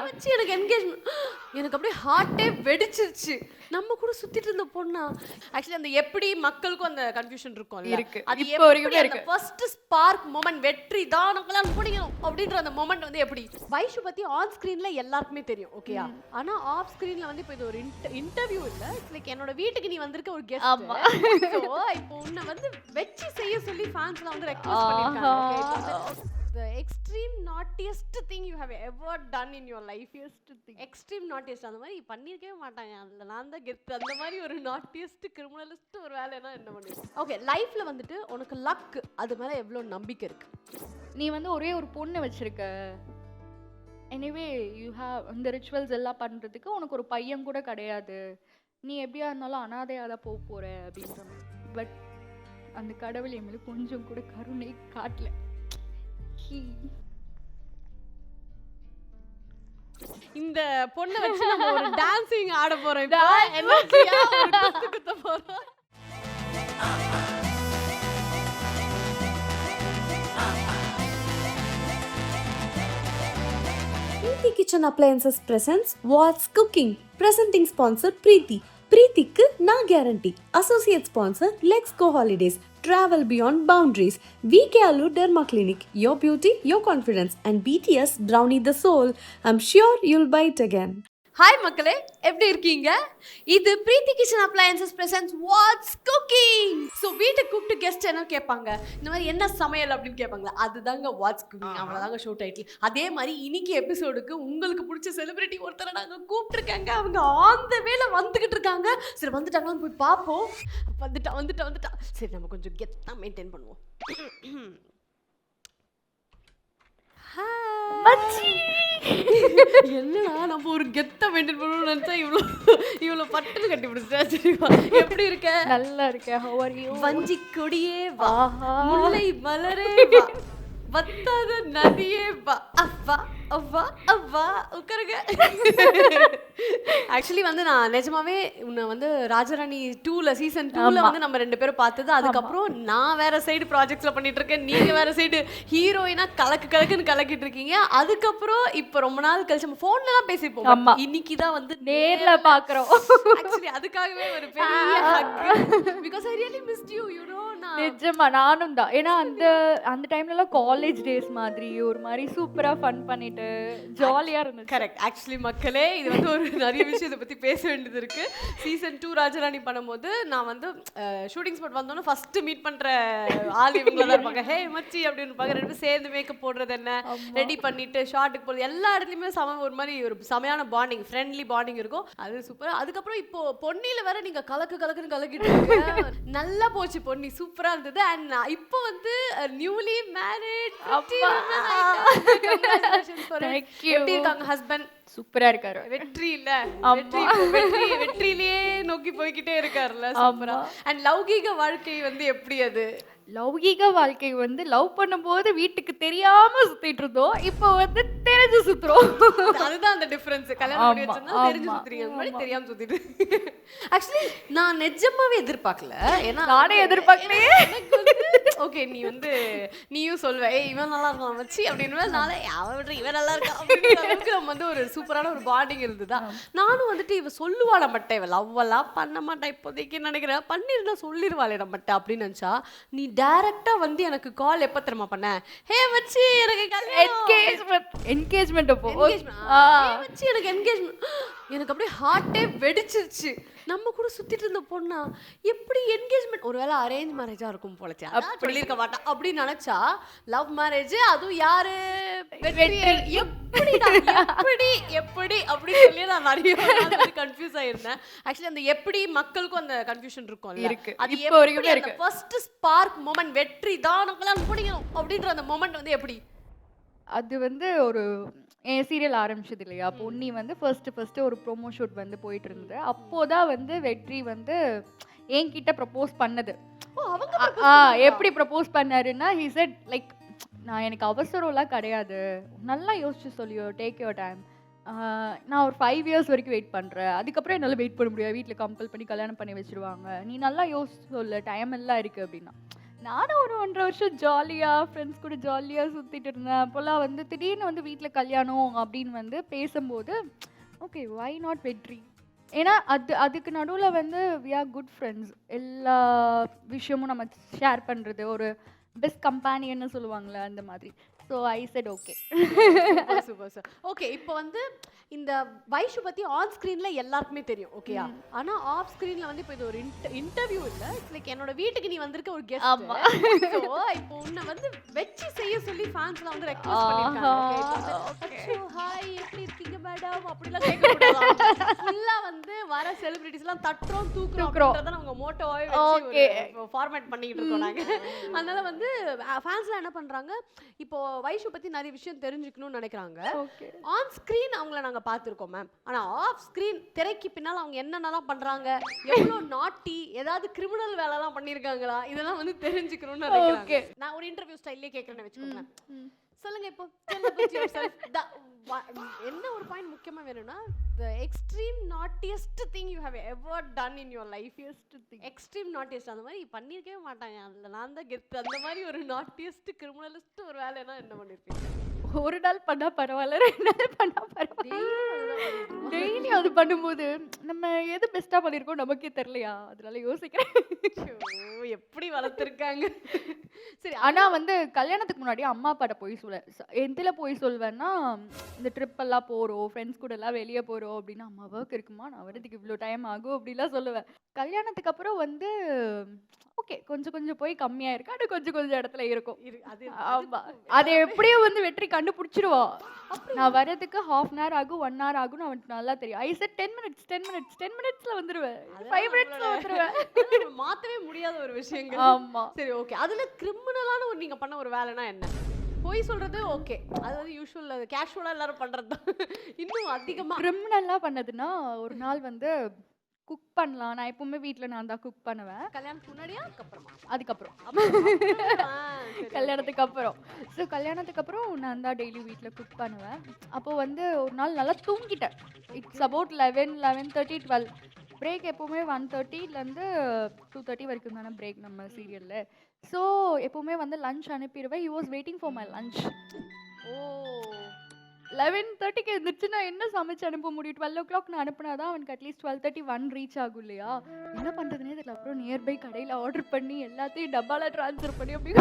வச்சு எனக்கு என்கேஜ்மெண்ட் எனக்கு அப்படியே ஹார்ட்டே வெடிச்சிருச்சு. நம்ம கூட சுத்திட்டு இருந்த பொண்ணா? ஆக்சுவலி அந்த எப்படி மக்களுக்கும் அந்த கன்ஃபியூஷன் இருக்கும்ல. இருக்கு. அது இப்போ எப்படி வரைக்குமே அந்த இருக்கு. ஃபர்ஸ்ட் ஸ்பார்க் மொமெண்ட் வெற்றி தான் நமக்கெல்லாம் முடியும் அப்படின்ற அந்த மொமெண்ட் வந்து எப்படி? வைஷு பத்தி ஆன் ஸ்கிரீன்ல எல்லாருக்குமே தெரியும். ஓகேயா? ஆனா ஆஃப் ஸ்கிரீன்ல வந்து இப்போ இது ஒரு இன்டர்வியூ இல்ல. இட்ஸ் லைக் என்னோட வீட்டுக்கு நீ வந்திருக்க ஒரு கெஸ்ட். ஆமா. சோ இப்போ உன்னை வந்து வெச்சு செய்ய சொல்லி ஃபேன்ஸ்லாம் வந்து ரெக்வெஸ்ட் பண்ணிருக்காங்க. ஓகே. இப்போ வந்து the extreme naughtiest thing you have ever done in your life. extreme naughtiest அந்த மாதிரி பண்ணிருக்கவே மாட்டாங்க. அதுல நான் தான் கெத்து. அந்த மாதிரி ஒரு naughtiest criminalist ஒரு வேலைனா என்ன பண்ணுவீங்க? ஓகே, லைஃப்ல வந்துட்டு உனக்கு லக் அது மேல எவ்வளவு நம்பிக்கை இருக்கு? நீ வந்து ஒரே ஒரு பொண்ணு வச்சிருக்க. எனிவே யூ ஹேவ் இந்த ரிச்சுவல்ஸ் எல்லாம் பண்றதுக்கு உனக்கு ஒரு பையன் கூட கிடையாது. நீ எப்படியா இருந்தாலும் அனாதையா தான் போற அப்படின்ற மாதிரி. பட் அந்த கடவுள் என் மேல கொஞ்சம் கூட கருணை காட்டல. இந்த பொண்ணை வச்சு நம்ம ஒரு டான்சிங் ஆட போறோம். இப்போ எனர்ஜியா ஒரு குத்து குத்த போறோம். Preeti Kitchen Appliances presents What's Cooking. Presenting sponsor Preeti. Preetikku na guarantee. Associate sponsor Let's Go Holidays. Travel beyond boundaries. VK Alu Derma Clinic. Your beauty, your confidence. And BTS Brownie the Soul. I'm sure you'll buy it again. Hi மக்களே, எப்படி இருக்கீங்க? இது Preethi kitchen appliances presents what's cooking. So வீட்டுக்கு கூப்பிட்டு guest என்ன கேட்பாங்க, இந்த மாதிரி என்ன சமையல் அப்படின்னு கேட்பாங்களா, அதுதாங்க வாட்ஸ் குக்கிங். அவ்வளோதாங்க ஷோ டைட்டில். அதே மாதிரி இன்னைக்கு எபிசோடுக்கு உங்களுக்கு பிடிச்ச செலிபிரிட்டி ஒருத்தரை நாங்கள் கூப்பிட்டுருக்காங்க. அவங்க ஆன் த வேல வந்துக்கிட்டு இருக்காங்க. சரி, வந்துட்டாங்களான்னு போய் பார்ப்போம். வந்துட்டா சரி, நம்ம கொஞ்சம் கெத்தாக மெயின்டைன் பண்ணுவோம். என்னடா நம்ம ஒரு கெத்த மெயின்டைன் பண்ணணும்னு நினைச்சா இவ்வளோ பட்டுன்னு கட்டி பிடிச்சா. சரிவா, எப்படி இருக்க? நல்லா இருக்கேன். How are you? வஞ்சி கொடியே வா, முல்லை மலரே வா, வத்தாத நதியே வா, அவ்வா அவ்வா அவ்வா உட்காருங்க. ஆக்சுவலி வந்து நான் நிஜமாவே உன்னை வந்து ராஜராணி 2ல சீசன் 2ல வந்து நம்ம 2 பேரும் பார்த்தது. அதுக்கப்புறம் நான் வேற சைடு ப்ராஜெக்ட்ஸ்ல பண்ணிட்டு இருக்கேன், நீங்க வேற சைடு ஹீரோயினா கலக்குன்னு கலக்கிட்டு இருக்கீங்க. அதுக்கப்புறம் இப்போ ரொம்ப நாள் கழிச்சு நம்ம ஃபோன்ல தான் பேசிப்போம். இன்னைக்கு தான் வந்து நேர்ல பாக்குறோம். ஆக்சுவலி அதுக்காகவே ஒரு பெரிய hug, because I really missed you. You know. நிஜமா நானும் தான். ஏன்னா அந்த டைம்ல எல்லாம் காலேஜ் டேஸ் மாதிரி ஒரு மாதிரி சூப்பரா ஃபன் பண்ணிட்டு ஜாலியா இருந்துச்சு. கரெக்ட். ஆக்சுவலி மக்களே, இது வந்து ஒரு நிறைய விஷயத்தை பத்தி பேச வேண்டியது இருக்கு. சீசன் 2 ராஜராணி பண்ணும்போது நான் வந்து ஷூட்டிங் ஸ்பாட் வந்தோன்னே ஃபர்ஸ்ட் மீட் பண்ற ஆள் இவங்கள தான் இருப்பாங்க. ஹே மச்சி அப்படின்னு இருப்பாங்க. 2 பேரும் சேர்ந்து மேக்கப் போடுறது என்ன, ரெடி பண்ணிட்டு ஷார்ட்டுக்கு போகிறது, எல்லா இடத்துலையுமே ஒரு மாதிரி ஒரு செமையான பாண்டிங், ஃப்ரெண்ட்லி பாண்டிங் இருக்கும். அது சூப்பராக. அதுக்கப்புறம் இப்போ பொன்னியில் வேற நீங்கள் கலக்குன்னு கலக்கிட்டு இருக்கீங்க. நல்லா போச்சு பொன்னி, சூப்பராக இருந்தது. அண்ட் இப்போ வந்து நியூலி மேரிட். எப்படி இருக்காங்க ஹஸ்பண்ட்? சூப்பரா இருக்காரு. வெற்றி இல்ல, வெற்றியிலேயே நோக்கி போய்கிட்டே இருக்காருல்ல. சூப்பரா. அண்ட் லௌகீக வாழ்க்கை வந்து எப்படி? அது லௌகீக வாழ்க்கை வந்து லவ் பண்ணும்போது வீட்டுக்கு தெரியாம சுத்திட்டு இருந்தோம். இப்போ வந்து தெரிஞ்சு சுத்துறோம். அதுதான் அந்த டிஃபரன்ஸ். கல்யாணம் பண்ணி வச்சிருந்தா தெரிஞ்சு சுத்துறீங்க, முன்னாடி தெரியாம சுத்திட்டு. ஆக்சுவலி நான் நிஜமாவே எதிர்பார்க்கல. ஏன்னா நானே எதிர்பார்க்கலையே. ஓகே, நீ வந்து நீயும் சொல்வ, ஏய் இவன் நல்லா இருக்கான் வச்சு அப்படின்னு. நாளே இவன் நல்லா இருக்கா அப்படின்னு நம்ம வந்து ஒரு சூப்பரான ஒரு பாண்டிங் இருந்ததா. நானும் வந்துட்டு இவ சொல்லுவாள மட்டை, இவ லவ் எல்லாம் பண்ண மாட்டேன் இப்போதைக்கு நினைக்கிறேன். பண்ணிருந்தா சொல்லிடுவாளே நம்மட்ட அப்படின்னு நினச்சா, நீ டைரக்டா வந்து எனக்கு கால் எப்ப தெரியுமா பண்ண, ஹே மச்சி எனக்கு என்கேஜ்மெண்ட் அப்போ மச்சி எனக்கு என்கேஜ்மெண்ட். எனக்கு அப்படியே ஹார்ட்டே வெடிச்சிருச்சு. நம்ம கூட சுத்திட்டு இருந்த பொண்ணா? எப்படி என்கேஜ்மெண்ட்? ஒருவேளை அரேஞ்ச் மேரேஜா இருக்கும் போலச்சா, சொல்லியிருக்க மாட்டா அப்படின்னு நினைச்சா. லவ் மேரேஜ், அதுவும் யாரு? எப்படி அப்படி சொல்லி நான் நிறைய கன்ஃபியூஸ் ஆயிருந்தேன். ஆக்சுவலி அந்த எப்படி மக்களுக்கும் அந்த கன்ஃபியூஷன் இருக்கும். அது இப்போ வரைக்குமே இருக்கு. ஃபர்ஸ்ட் ஸ்பார்க் மொமெண்ட் வெற்றி தான் நமக்கெல்லாம் முடியும் அப்படின்ற அந்த மொமெண்ட் வந்து எப்படி? அது வந்து ஒரு என் சீரியல் ஆரம்பிச்சது இல்லையா, பொன்னி வந்து ஃபர்ஸ்ட் ஒரு ப்ரோமோ ஷூட் வந்து போயிட்டு இருந்தது. அப்போதான் வந்து வெற்றி வந்து என்கிட்ட ப்ரப்போஸ் பண்ணது. எப்படி ப்ரப்போஸ் பண்ணாருன்னா, ஹி செட் லைக், நான் எனக்கு அவசரம்லாம் கிடையாது, நல்லா யோசிச்சு சொல்லியோ, டேக் யுவர் டைம், நான் ஒரு 5 years வரைக்கும் வெயிட் பண்ணுறேன், அதுக்கப்புறம் என்னால் வெயிட் பண்ண முடியாது, வீட்டில் கம்பல் பண்ணி கல்யாணம் பண்ணி வச்சுருவாங்க, நீ நல்லா யோசிச்சு சொல்லு, டைம் எல்லாம் இருக்குது அப்படின்னா. நானும் ஒரு 1.5 வருஷம் ஜாலியா ஃப்ரெண்ட்ஸ் கூட ஜாலியா சுத்திட்டு இருந்தேன். அப்போலாம் வந்து திடீர்னு வந்து வீட்ல கல்யாணம் அப்படின்னு வந்து பேசும்போது ஓகே வை நாட் வெற்றி. ஏன்னா அதுக்கு நடுவுல வந்து வி ஆர் குட் ஃப்ரெண்ட்ஸ். எல்லா விஷயமும் நம்ம ஷேர் பண்றது ஒரு பெஸ்ட் கம்பேனியன்னு சொல்லுவாங்கல்ல அந்த மாதிரி. So I set okay. Super sir. Okay, இப்போ வந்து இந்த வைஷு பத்தி ஆன் ஸ்கிரீன்ல எல்லாருக்குமே தெரியும், ஓகேயா? ஆனா ஆஃப் ஸ்கிரீன்ல வந்து இப்போ இது ஒரு இன்டர்வியூ இல்ல, இட்ஸ் லைக் என்னோட வீட்டுக்கு நீ வந்திருக்க ஒரு கெஸ்ட். ஆமா. சோ இப்போ உன்னை வந்து வெச்சி செய்ய சொல்லி ஃபேன்ஸ்லாம் வந்து ரெக்வெஸ்ட் பண்ணிருக்காங்க. ஓகே, அச்சோ ஹாய் எப்படி இருக்கீங்க மேடம் அப்படிலாம் கேட்க கூடாது. ஃபுல்லா வந்து வர செலிபிரிட்டிஸ் எல்லாம் தட்டுறோம் தூக்குறோம் அப்படின்றத நம்ம மோட்டோவாவே வச்சு ஒரு ஃபார்மேட் பண்ணிட்டு இருக்கோம் நாங்க. அதனால வந்து ஃபேன்ஸ்லாம் என்ன பண்றாங்க, இப்போ வைஷு பத்தி நிறைய விஷயம் தெரிஞ்சுக்கணும்னு நினைக்கிறாங்க. ஆன் ஸ்கிரீன் அவங்கள நாங்க பார்த்திருக்கோம் மேம், ஆனா ஆஃப் ஸ்கிரீன் திரைக்கு பின்னால் அவங்க என்னென்னலாம் பண்றாங்க, எவ்வளவு நாட்டி ஏதாவது கிரிமினல் வேலைலாம் பண்ணிருக்காங்களா, இதெல்லாம் வந்து தெரிஞ்சுக்கணும்னு நினைக்கிறாங்க. நான் ஒரு இன்டர்வியூ ஸ்டைல்லே கேட்கறேன்னு வச்சுக்கோங்க. சொல்லுங்க இப்போ என்ன ஒரு பாயிண்ட் முக்கியமா வேணும்னா, the extreme naughtiest thing you have ever done in your life. extreme naughtiest அந்த மாதிரி பண்ணிருக்கவே மாட்டாங்க, அதுல நான் தான் கெத்து. அந்த மாதிரி ஒரு naughtiest criminalist ஒரு வேலைனா என்ன பண்ணிருப்பீங்க? ஒரு நாள் பண்ணா பரவாயில்ல, 2 நாள் பண்ணா பரவாயில்ல, டெய்லி அது பண்ணும்போது நம்ம எது பெஸ்டா பண்ணிருக்கோம் நமக்கே தெரியலையா, அதனால யோசிக்கிறேன். எப்படி வளர்த்துருக்காங்க. சரி, ஆனா வந்து கல்யாணத்துக்கு முன்னாடி அம்மா அப்பாட்ட போய் எதுல போய் சொல்வேன்னா, இந்த ட்ரிப் எல்லாம் போறோம் ஃப்ரெண்ட்ஸ் கூட எல்லாம் வெளியே போறோம் அப்படின்னா, அம்மா ஒர்க் இருக்குமா நான் வரதுக்கு இவ்வளோ டைம் ஆகும் அப்படிலாம் சொல்லுவேன். கல்யாணத்துக்கு அப்புறம் வந்து ஓகே கொஞ்சம் கொஞ்சம் போய் கம்மியா இருக்கு, அது கொஞ்சம் கொஞ்சம் இடத்துல இருக்கும். ஆமா, அதை எப்படியும் வந்து வெற்றி கண்டுபிடிச்சிருவா. நான் வரதுக்கு ½ an hour ஆகும் 1 hour ஆகும்னு அவனுக்கு நல்லா தெரியும். ஐ செட் 10 minutes 10 minutesல வந்துருவேன், 5 minutesல வந்துருவேன். மாத்தவே முடியாத ஒரு விஷயங்கள். ஆமா. சரி ஓகே, அதுல கிரிமினலான ஒரு நீங்க பண்ண ஒரு வேலைனா என்ன? போய் சொல்றது ஓகே, அது வந்து யூஷுவல் அது கேஷுவலா எல்லாரும் பண்றது தான். இன்னும் அதிகமா கிரிமினலா பண்ணதுன்னா, ஒரு நாள் வந்து குக் பண்ணலாம். நான் எப்பவுமே வீட்ல நான் தான் குக் பண்ணுவேன். கல்யாணத்துக்கு முன்னாடியா அதுக்கப்புறமா? அதுக்கப்புறம் சரி. கல்யாணத்துக்கு அப்புறம். ஸோ கல்யாணத்துக்கு அப்புறம் நான் தான் டெய்லி வீட்ல குக் பண்ணுவேன். அப்போ வந்து ஒரு நாள் நல்லா தூங்கிட்டேன். It's about 11:30 12. பிரேக் எப்பவுமே 1:30லேருந்து 2:30 வரைக்கும் தானே பிரேக் நம்ம சீரியல்ல. ஸோ எப்பவுமே வந்து லஞ்ச் அனுப்பிடுவேன். He was waiting for my lunch. Oh 11:30க்கு எழுந்திரிச்சு நான் என்ன சமைச்சு அனுப்ப முடியும்? 12 o'clock நான் அனுப்புனா தான் அவனுக்கு அட்லீஸ்ட் 12:31 ரீச் ஆகும் இல்லையா? என்ன பண்றதுனே தெரியல. அப்புறம் நியர்பை கடையில் ஆர்டர் பண்ணி எல்லாத்தையும் டப்பால ட்ரான்ஸ்ஃபர் பண்ணி அப்படி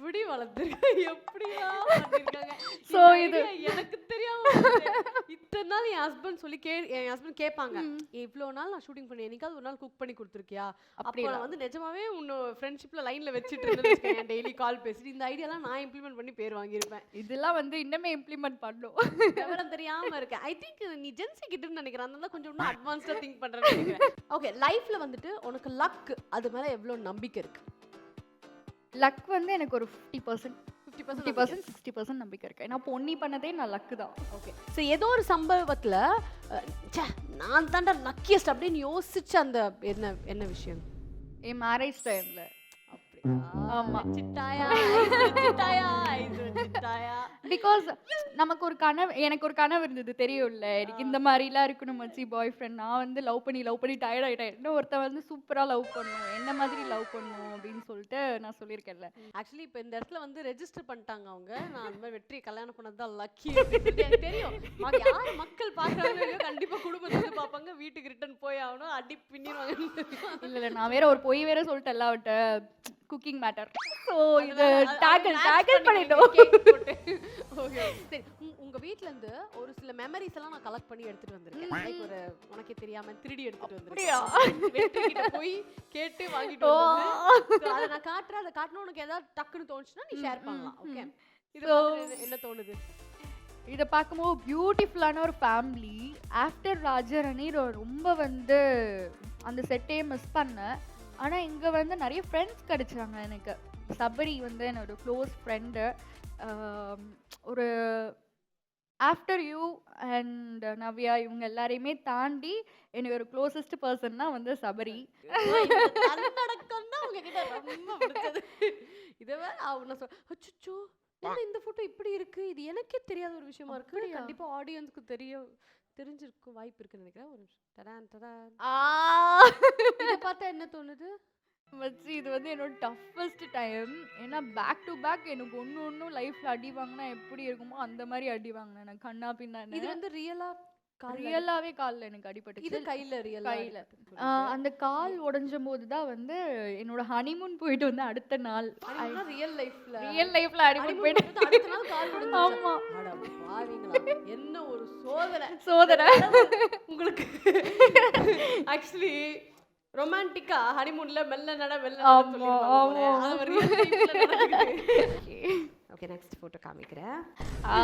எப்படி வளர்த்துருக்க, எப்படிலாம் வளர்த்திருக்காங்க. ஸோ இது எனக்கு தெரியாம இத்தனை நாள் என் ஹஸ்பண்ட் கேட்பாங்க, இவ்வளோ நாள் நான் ஷூட்டிங் பண்ணி என்னைக்காவது ஒரு நாள் குக் பண்ணி கொடுத்துருக்கியா? அப்போ நான் வந்து நிஜமாவே உன்னோட ஃப்ரெண்ட்ஷிப்ல லைன்ல வச்சுட்டு இருந்தேன், டெய்லி கால் பேசிட்டு இந்த ஐடியாலாம் நான் இம்ப்ளிமெண்ட் பண்ணி பேர் வாங்கியிருப்பேன். இதெல்லாம் வந்து இன்னமே இம்ப்ளிமெண்ட் பண்ணும். விவரம் தெரியாம இருக்கேன். ஐ திங்க் நீ ஜென்சி கிட்டன்னு நினைக்கிறேன், அதனால கொஞ்சம் இன்னும் அட்வான்ஸ்டா திங்க் பண்றேன்னு நினைக்கிறேன். ஓகே, லைஃப்ல வந்துட்டு உனக்கு லக் அது மேல எவ்வளவு நம்பிக்கை இருக்கு? லக் வந்து எனக்கு ஒரு 50% 60% நம்பிக்கை இருக்கு. நான் பொன்னி பண்ணதே நான் லக்கு தான். ஓகே, ஸோ ஏதோ ஒரு சம்பவத்துல நான் தாண்டா லக்கியஸ்ட் அப்படின்னு யோசிச்ச அந்த என்ன விஷயம்? என் மேரேஜ் டைம்ல. ஆமா. பிகாஸ் நமக்கு ஒரு கனவு, எனக்கு ஒரு கனவு இருந்தது தெரியும்ல, எனக்கு இந்த மாதிரிலாம் இருக்கணும் மச்சி பாய் ஃப்ரெண்ட். நான் வந்து லவ் பண்ணி டயர்ட் ஆகிட்டேன். இன்னும் ஒருத்தன் வந்து சூப்பராக லவ் பண்ணணும், என்ன மாதிரி லவ் பண்ணணும் அப்படின்னு சொல்லிட்டு நான் சொல்லியிருக்கேன்ல. ஆக்சுவலி இப்போ இந்த இடத்துல வந்து ரெஜிஸ்டர் பண்ணிட்டாங்க அவங்க, நான் அந்த மாதிரி வெற்றி கல்யாணம் பண்ணது தான் லக்கி எனக்கு தெரியும். யார் மக்கள் பார்க்குறாங்க கண்டிப்பாக குடும்பத்தை வந்து பார்ப்பாங்க, வீட்டுக்கு ரிட்டர்ன் போய் ஆகணும், அடி பின்னிடுவாங்க. இல்லை நான் வேற ஒரு பொய் வேற சொல்லிட்டேன் எல்லாவட்ட, குக்கிங் மேட்டர். ஸோ இது டேக்கிள் பண்ணிட்டோம். ஓகே, சரி, உங்க வீட்ல இருந்து ஒரு சில மெமரிஸ் எல்லாம் நான் கலெக்ட் பண்ணி எடுத்துட்டு வந்திருக்கேன். லைக் ஒரு உனக்கே தெரியாம 3D எடுத்துட்டு வந்திருக்கேன். வெற்றி கிட்ட போய் கேட்டு வாங்கிட்டு வந்து அத நான் காட்றேன். அத காட்டணும் உனக்கு ஏதாவது டக்குன்னு தோணுச்சுனா நீ ஷேர் பண்ணலாம். ஓகே, இது என்ன தோணுது? இதை பார்க்கும்போது பியூட்டிஃபுல்லான ஒரு ஃபேமிலி. ஆஃப்டர் ராஜரணி ரொம்ப வந்து அந்த செட்டையே மிஸ் பண்ணேன். ஆனால் இங்கே வந்து நிறைய ஃப்ரெண்ட்ஸ் கிடைச்சாங்க எனக்கு. சபரி வந்து என்னோட க்ளோஸ் ஃப்ரெண்டு. ஒரு ஆஃப்டர் யூ அண்ட் நவ்யா இவங்க எல்லாரையுமே தாண்டி எனக்கு ஒரு க்ளோசஸ்ட் பர்சன்னா வந்து சபரி. இதை வேற அவனை அச்சோ இந்த போட்டோ இப்படி இருக்கு, இது எனக்கே தெரியாத ஒரு விஷயமா இருக்கு, கண்டிப்பா ஆடியன்ஸ்க்கு தெரிஞ்சிருக்கும் வாய்ப்பு இருக்குன்னு நினைக்கிறேன். ஒரு நிமிஷம். இதை பார்த்தா என்ன தோணுது? மச்சி இது வந்து என்னோட டஃபஸ்ட் டைம். ஏன்னா பேக் டு பேக் எனக்கு ஒன்றும் லைஃப்பில் அடி வாங்கினா எப்படி இருக்குமோ அந்த மாதிரி அடி வாங்கினேன் நான் கண்ணா இது பின்னான்னு. வந்து ரியலா ரியலாகவே காலில் எனக்கு இது அடிபட்டுச்சு. கையில ரியலா கையில. அந்த கால் உடைஞ்ச போது தான் வந்து என்னோட ஹனிமூன் போயிட்டு வந்து அடுத்த நாள் ரியல் லைஃப்ல ரியல் அடிபட்டு போயிட்டு. அடுத்த நாள் கால் உடைஞ்சிருச்சா? ஆமா. அட பாவிங்களா, என்ன ஒரு சோதனை சோதனை. உங்களுக்கு. ஆக்சுவலி ரொமான்டிக்கா ஹனிமூன்ல மெல்ல நட ஆமா, ஆமா. ஓகே, நெக்ஸ்ட் போட்டோ காமிக்கிறேன். ஆ.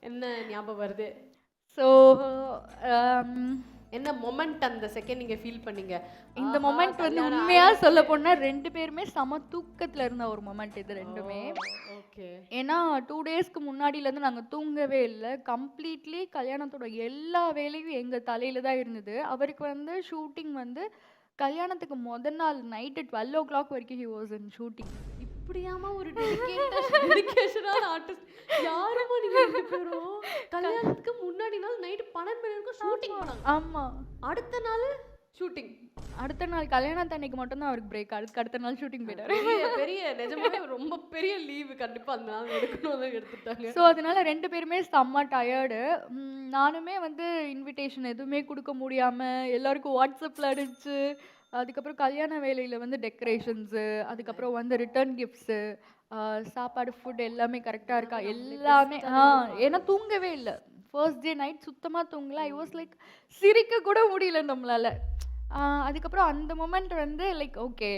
என்ன ஞாபகம் வருது? ஸோ என்ன மொமெண்ட் அந்த செகண்ட் நீங்க ஃபீல் பண்ணீங்க? இந்த மொமெண்ட் வந்து உண்மையா சொல்ல போனா 2 பேருமே சம தூக்கத்துல இருந்த ஒரு மொமெண்ட் இது ரெண்டுமே. ஓகே. ஏன்னா 2 டேஸ்க்கு முன்னாடிலேருந்து நாங்கள் தூங்கவே இல்லை. கம்ப்ளீட்லி கல்யாணத்தோட எல்லா வேலையும் எங்கள் தலையில தான் இருந்தது. அவருக்கு வந்து ஷூட்டிங் வந்து கல்யாணத்துக்கு முதல் நாள் நைட்டு 12 o'clock வரைக்கும் ஹி வாஸ் இன் ஷூட்டிங். இப்படியாமா ஒரு டெடிகேஷனான ஆர்டிஸ்ட்? யாருமா நீங்க ரெண்டு பேரும்? கல்யாணத்துக்கு முன்னாடி நாள் நைட் 12 மணி வரைக்கும் ஷூட்டிங் பண்ணாங்க. ஆமா. அடுத்த நாள் ஷூட்டிங். அடுத்த நாள் கல்யாணத்தன்னைக்கு மட்டும்தான் அவருக்கு பிரேக். அடுத்த நாள் ஷூட்டிங் போயிட்டாரு. பெரிய நிஜமாவே ரொம்ப பெரிய லீவு கண்டிப்பா அந்த நாள் எடுக்கணும் எடுத்துட்டாங்க. ஸோ அதனால 2 பேருமே செம்ம டயர்டு. நானுமே வந்து இன்விடேஷன் எதுவுமே கொடுக்க முடியாம எல்லாருக்கும் வாட்ஸ்அப்பில் அடிச்சு, அதுக்கப்புறம் கல்யாண வேலையில் வந்து டெக்கரேஷன்ஸு, அதுக்கப்புறம் வந்து ரிட்டர்ன் கிஃப்ட்ஸு, சாப்பாடு ஃபுட் எல்லாமே கரெக்டாக இருக்கா எல்லாமே. ஏன்னா தூங்கவே இல்லை. ஃபர்ஸ்ட் டே நைட் சுத்தமாக தூங்கல. ஐ வாஸ் லைக் சிரிக்க கூட முடியல நம்மளால. அதுக்கப்புறம் அந்த மொமெண்ட் வந்து லைக் ஓகே,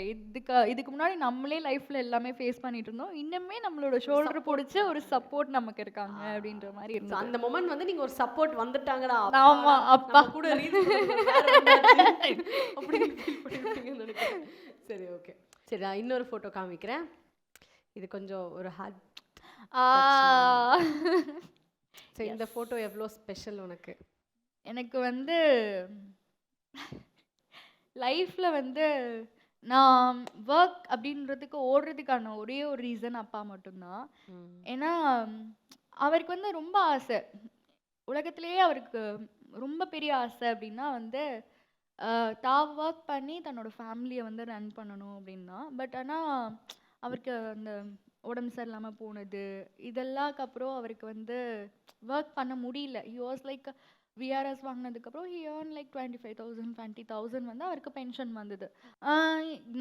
இதுக்கு முன்னாடி நம்மளே லைஃப்பில் எல்லாமே ஃபேஸ் பண்ணிட்டு இருந்தோம், இன்னுமே நம்மளோட ஷோல்டர் பிடிச்ச ஒரு சப்போர்ட் நமக்கு இருக்காங்க அப்படின்ற மாதிரி இருந்தது. அந்த மொமெண்ட் வந்து நீங்க ஒரு சப்போர்ட் வந்துட்டாங்கடா. ஆமா, அப்பா கூட அப்படி ஃபீல் பண்ணிருப்பீங்கன்னு நினைக்கிறேன். சரி, ஓகே. சரி, நான் இன்னொரு ஃபோட்டோ காமிக்கிறேன். இது கொஞ்சம் ஒரு ஹார்ட். சரி, இந்த ஃபோட்டோ எவ்வளோ ஸ்பெஷல் உனக்கு? எனக்கு வந்து லைஃப்பில் வந்து நான் ஒர்க் அப்படின்றதுக்கு ஓடுறதுக்கான ஒரே ஒரு ரீசன் அப்பா மட்டும்தான். ஏன்னா அவருக்கு வந்து ரொம்ப ஆசை, உலகத்திலேயே அவருக்கு ரொம்ப பெரிய ஆசை அப்படின்னா வந்து தான் ஒர்க் பண்ணி தன்னோட ஃபேமிலியை வந்து ரன் பண்ணணும் அப்படின்னா. பட் ஆனால் அவருக்கு அந்த உடம்பு சரியில்லாமல் போனது இதெல்லாக்கு அப்புறம் அவருக்கு வந்து ஒர்க் பண்ண முடியல. ஹி வாஸ் லைக் விஆர்எஸ் வாங்கினதுக்கப்புறம் ஹி ஏர்ன் லைக் 25,000 20,000 வந்து அவருக்கு பென்ஷன் வந்தது.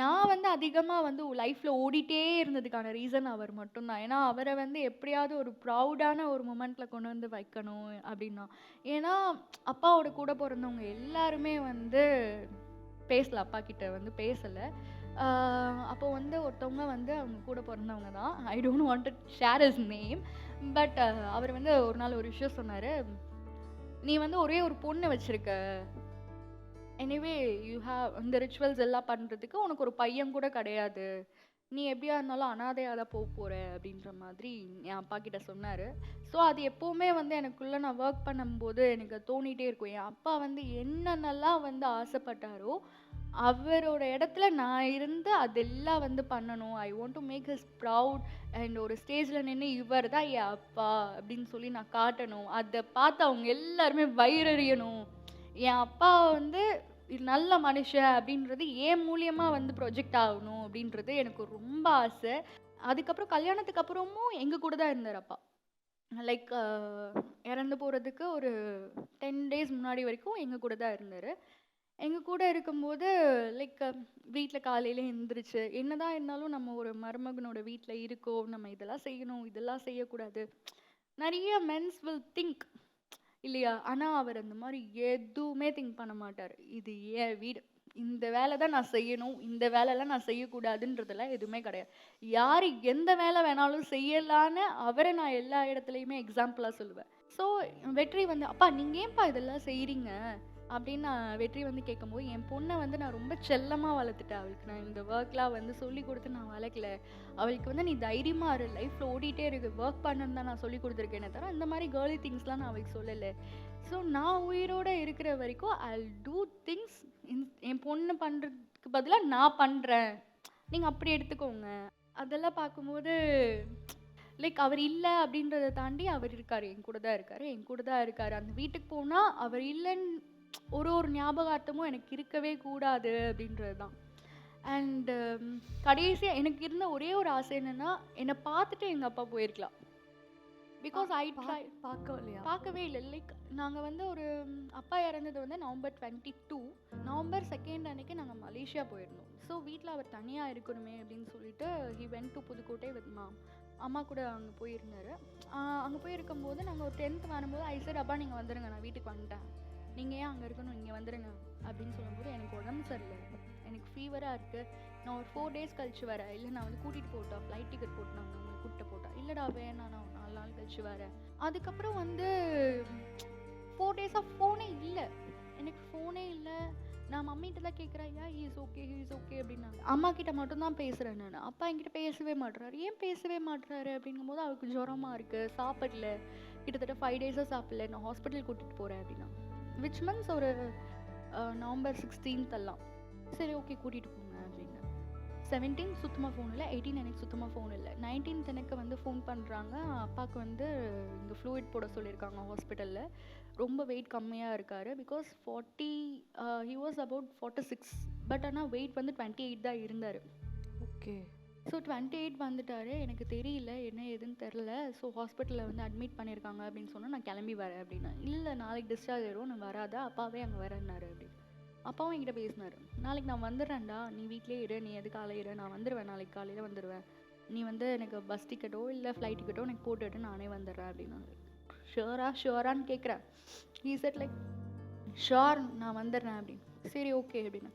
நான் வந்து அதிகமாக வந்து லைஃப்பில் ஓடிட்டே இருந்ததுக்கான ரீசன் அவர் மட்டும்தான். ஏன்னா அவரை வந்து எப்படியாவது ஒரு ப்ரௌடான ஒரு மொமெண்ட்டில் கொண்டு வந்து வைக்கணும் அப்படின்னா. ஏன்னா அப்பாவோட கூட பிறந்தவங்க எல்லாருமே வந்து பேசலை, அப்பா கிட்ட வந்து பேசலை. அப்போ வந்து ஒருத்தவங்க வந்து அவங்க கூட பிறந்தவங்க தான். I don't want to share his name. But அவர் வந்து ஒரு நாள் ஒரு விஷயம் சொன்னார். நீ வந்து ஒரே ஒரு பொண்ணு வச்சிருக்க, எனிவே யூ ஹாவ் இந்த ரிச்சுவல்ஸ் எல்லாம் பண்ணுறதுக்கு உனக்கு ஒரு பையன் கூட கிடையாது, நீ எப்படியா இருந்தாலும் அனாதையாக தான் போகிற அப்படின்ற மாதிரி என் அப்பா கிட்ட சொன்னார். ஸோ அது எப்போவுமே வந்து எனக்குள்ளே நான் ஒர்க் பண்ணும்போது எனக்கு தோணிகிட்டே இருக்கும். என் அப்பா வந்து என்னென்னலாம் வந்து ஆசைப்பட்டாரோ அவரோட இடத்துல நான் இருந்து அதெல்லாம் வந்து பண்ணணும். I want to make his proud and ஒரு ஸ்டேஜில் நின்று இவர் தான் என் அப்பா அப்படின்னு சொல்லி நான் காட்டணும். அதை பார்த்து அவங்க எல்லாருமே வயிறறியணும். என் அப்பா வந்து நல்ல மனுஷன் அப்படின்றது என் மூலியமாக வந்து ப்ரொஜெக்ட் ஆகணும் அப்படின்றது எனக்கு ரொம்ப ஆசை. அதுக்கப்புறம் கல்யாணத்துக்கு அப்புறமும் எங்கள் கூட தான் இருந்தார் அப்பா. லைக் இறந்து போகிறதுக்கு ஒரு 10 days முன்னாடி வரைக்கும் எங்கள் கூட தான் இருந்தார். எங்கள் கூட இருக்கும்போது லைக் வீட்டில் காலையில் எழுந்திரிச்சு என்னதான் இருந்தாலும் நம்ம ஒரு மருமகனோட வீட்டில் இருக்கோம், நம்ம இதெல்லாம் செய்யணும் இதெல்லாம் செய்யக்கூடாது, நிறைய மென்ஸ் வில் திங்க் இல்லையா. ஆனால் அவர் அந்த மாதிரி எதுவுமே திங்க் பண்ண மாட்டார். இது ஏன் வீடு, இந்த வேலை தான் நான் செய்யணும், இந்த வேலைலாம் நான் செய்யக்கூடாதுன்றதெல்லாம் எதுவுமே கிடையாது. யார் எந்த வேலை வேணாலும் செய்யலான்னு அவரை நான் எல்லா இடத்துலையுமே எக்ஸாம்பிளாக சொல்லுவேன். ஸோ வெற்றி வந்து அப்பா நீங்கள் ஏன்ப்பா இதெல்லாம் செய்கிறீங்க அப்படின்னு நான் வெற்றி வந்து கேட்கும்போது, என் பொண்ணை வந்து நான் ரொம்ப செல்லமாக வளர்த்துட்டேன். அவளுக்கு நான் இந்த ஒர்க்லாம் வந்து சொல்லி கொடுத்து நான் வளர்க்கல. அவளுக்கு வந்து நீ தைரியமாக இரு, லைஃப்பில் ஓடிட்டே இருக்கு, ஒர்க் பண்ணணுன்னு தான் நான் சொல்லி கொடுத்துருக்கேனே தவிர இந்த மாதிரி கேர்லி திங்ஸ்லாம் நான் அவளுக்கு சொல்லலை. ஸோ நான் உயிரோடு இருக்கிற வரைக்கும் ஐ டூ திங்ஸ் என் பொண்ணு பண்ணுறதுக்கு பதிலாக நான் பண்ணுறேன், நீங்கள் அப்படி எடுத்துக்கோங்க. அதெல்லாம் பார்க்கும்போது லைக் அவர் இல்லை அப்படின்றத தாண்டி அவர் இருக்கார், என் கூட தான் இருக்கார், என் கூட தான் இருக்கார். அந்த வீட்டுக்கு போனால் அவர் இல்லைன்னு ஒரு ஞாபகார்த்தமும் எனக்கு இருக்கவே கூடாது அப்படின்றது தான். அண்டு கடைசியாக எனக்கு இருந்த ஒரே ஒரு ஆசை என்னென்னா, என்னை பார்த்துட்டு எங்கள் அப்பா போயிருக்கலாம். பிகாஸ் பார்க்கலையா? பார்க்கவே இல்லை. லைக் நாங்கள் வந்து ஒரு அப்பா இறந்தது வந்து நவம்பர் 22, நவம்பர் 2 அன்னைக்கு நாங்கள் மலேசியா போயிருந்தோம். ஸோ வீட்டில் அவர் தனியாக இருக்கணுமே அப்படின்னு சொல்லிட்டு he went to Pudukkottai with அம்மா கூட அங்கே போயிருந்தார். அங்கே போயிருக்கும்போது நாங்கள் ஒரு 10th வரும்போது ஐ said, அப்பா நீங்கள் வந்துடுங்க, நான் வீட்டுக்கு வந்துட்டேன், நீங்கள் ஏன் அங்கே இருக்கணும், இங்கே வந்துடுங்க அப்படின்னு சொல்லும்போது எனக்கு உடம்பு சரியில்லை, எனக்கு ஃபீவராக இருக்குது, நான் ஒரு 4 days கழிச்சு வரேன், இல்லை நான் வந்து கூட்டிகிட்டு போட்டேன், ஃப்ளைட் டிக்கெட் போட்டு நான் உங்களை கூப்பிட்டு போட்டேன், இல்லைடா வேணாம் நான் 4 நாள் கழிச்சு வரேன். அதுக்கப்புறம் வந்து 4 days ஃபோனே இல்லை, எனக்கு ஃபோனே இல்லை. நான் மம்மிகிட்ட தான் கேட்குறேன், ஏன் ஹீஸ் ஓகே அப்படின்னாங்க. அம்மா கிட்ட மட்டும்தான் பேசுகிறேன் நான். அப்பா என்கிட்ட பேசவே மாட்டுறாரு. ஏன் பேசவே மாட்டுறாரு அப்படிங்கும்போது அவருக்கு ஜுரமாக இருக்குது, சாப்பிடல, கிட்டத்தட்ட 5 days சாப்பிடல, நான் ஹாஸ்பிட்டல் கூட்டிகிட்டு போகிறேன் அப்படின்னா. விச் மந்த்ஸ் ஒரு நவம்பர் 16th எல்லாம். சரி ஓகே கூட்டிகிட்டு போங்க அப்படின்னு. 17 சுத்தமாக ஃபோன் இல்லை, 18 எனக்கு சுத்தமாக ஃபோன் இல்லை, 19th எனக்கு வந்து ஃபோன் பண்ணுறாங்க, அப்பாவுக்கு வந்து இங்கே ஃப்ளூயிட் போட சொல்லியிருக்காங்க ஹாஸ்பிட்டலில், ரொம்ப வெயிட் கம்மியாக இருக்கார். Because 40 he was about 46, but ஆனால் வெயிட் வந்து 28 தான் இருந்தார். ஓகே. ஸோ 28 வந்துட்டார். எனக்கு தெரியல என்ன ஏதுன்னு தெரில. ஸோ ஹாஸ்பிட்டலில் வந்து அட்மிட் பண்ணியிருக்காங்க அப்படின்னு சொன்னால் நான் கிளம்பி வரேன் அப்படின்னா. இல்லை நாளைக்கு டிஸ்சார்ஜ் ஆயிடும், நான் வராதா, அப்பாவே அங்கே வரேன்னாரு அப்படின்னு. அப்பாவும் என்கிட்ட பேசினார், நாளைக்கு நான் வந்துடுறேன்டா, நீ வீட்டிலே இரு, நீ எது காலையில, நான் வந்துடுவேன், நாளைக்கு காலையில் வந்துடுவேன், நீ வந்து எனக்கு பஸ் டிக்கெட்டோ இல்லை ஃப்ளைட் டிக்கெட்டோ எனக்கு போட்டுவிட்டு நானே வந்துடுறேன் அப்படின்னாரு. ஷுவரான்னு கேட்குறேன். he said like ஷுவர் நான் வந்துடுறேன் அப்படின்னு. சரி ஓகே அப்படின்னு.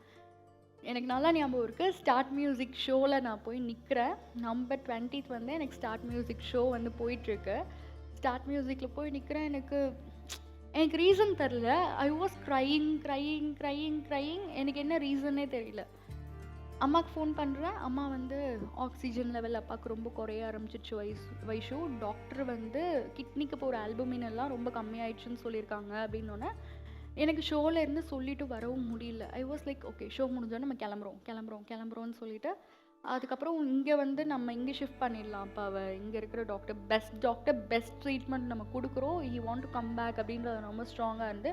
எனக்கு நல்லா ஞாபகம் இருக்குது, ஸ்டார்ட் மியூசிக் ஷோவில் நான் போய் நிற்கிறேன். நவம்பர் 20th வந்து எனக்கு ஸ்டார்ட் மியூசிக் ஷோ வந்து போயிட்டுருக்கு. ஸ்டார்ட் மியூசிக்கில் போய் நிற்கிறேன். எனக்கு ரீசன் தெரில. I was crying. எனக்கு என்ன ரீசன்னே தெரியல. அம்மாவுக்கு ஃபோன் பண்ணுறேன். அம்மா வந்து ஆக்சிஜன் லெவல் அப்பாவுக்கு ரொம்ப குறைய ஆரம்பிச்சிச்சு வயசு. டாக்டர் வந்து கிட்னிக்கு போகிற ஆல்புமின் எல்லாம் ரொம்ப கம்மியாயிடுச்சுன்னு சொல்லியிருக்காங்க அப்படின்னோடனே எனக்கு ஷோவில் இருந்து சொல்லிட்டு வரவும் முடியல. I was like okay show முடிஞ்சோன்னு நம்ம கிளம்புறோம்னு சொல்லிட்டு அதுக்கப்புறம் இங்கே வந்து நம்ம இங்கே ஷிஃப்ட் பண்ணிடலாம் அப்பாவை, இங்கே இருக்கிற டாக்டர் பெஸ்ட் ட்ரீட்மெண்ட் நம்ம கொடுக்குறோம், he want to come back அப்படின்றது ரொம்ப ஸ்ட்ராங்காக இருந்து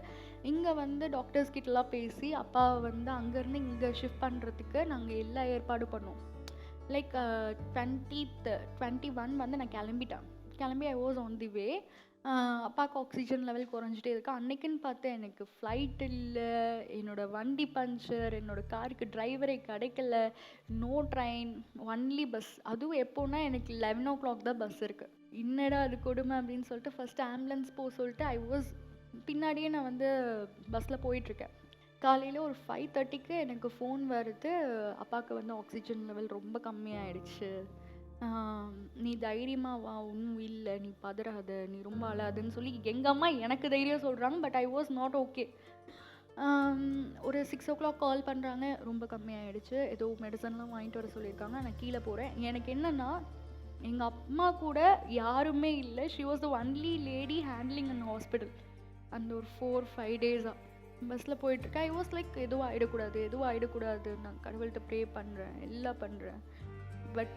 இங்கே வந்து டாக்டர்ஸ் கிட்டலாம் பேசி அப்பாவை வந்து அங்கேருந்து இங்கே ஷிஃப்ட் பண்ணுறதுக்கு நாங்கள் எல்லா ஏற்பாடு பண்ணோம். லைக் 21 வந்து நான் கிளம்பி ஐ வாஸ் ஆன் தி வே. அப்பாவுக்கு ஆக்சிஜன் லெவல் குறைஞ்சிட்டே இருக்கு. அன்னைக்குன்னு பார்த்து எனக்கு ஃப்ளைட் இல்லை, என்னோடய வண்டி பஞ்சர், என்னோடய காருக்கு டிரைவரே கிடைக்கல, நோ ட்ரெயின், ஒன்லி பஸ். அதுவும் எப்போன்னா எனக்கு 11 o'clock தான் பஸ் இருக்குது. என்னடா அது கொடுமை அப்படின்னு சொல்லிட்டு ஃபஸ்ட்டு ஆம்புலன்ஸ் போக சொல்லிட்டு ஐ வாஸ் பின்னாடியே நான் வந்து பஸ்ஸில் போயிட்டுருக்கேன். காலையில் ஒரு 5:30க்கு எனக்கு ஃபோன் வருது, அப்பாவுக்கு வந்து ஆக்சிஜன் லெவல் ரொம்ப கம்மியாயிடுச்சு, நீ தைரியமாக வா, ஒன்றும் இல்லை, நீ பதறாத, நீ ரொம்ப அழாதுன்னு சொல்லி எங்கள் அம்மா எனக்கு தைரியம் சொல்கிறாங்க. But I was not okay. ஒரு 6 o'clock கால் பண்ணுறாங்க, ரொம்ப கம்மியாயிடுச்சு, ஏதோ மெடிசன்லாம் வாங்கிட்டு வர சொல்லியிருக்காங்க. நான் கீழே போகிறேன். எனக்கு என்னென்னா எங்கள் அம்மா கூட யாருமே இல்லை. She was the only lady handling in hospital. அந்த ஒரு 4-5 days பஸ்ஸில் போயிட்டுருக்கேன். ஐ வாஸ் லைக் எதுவும் ஆகிடக்கூடாது, நான் கடவுள்கிட்ட ப்ரே பண்ணுறேன், எல்லாம் பண்ணுறேன். பட்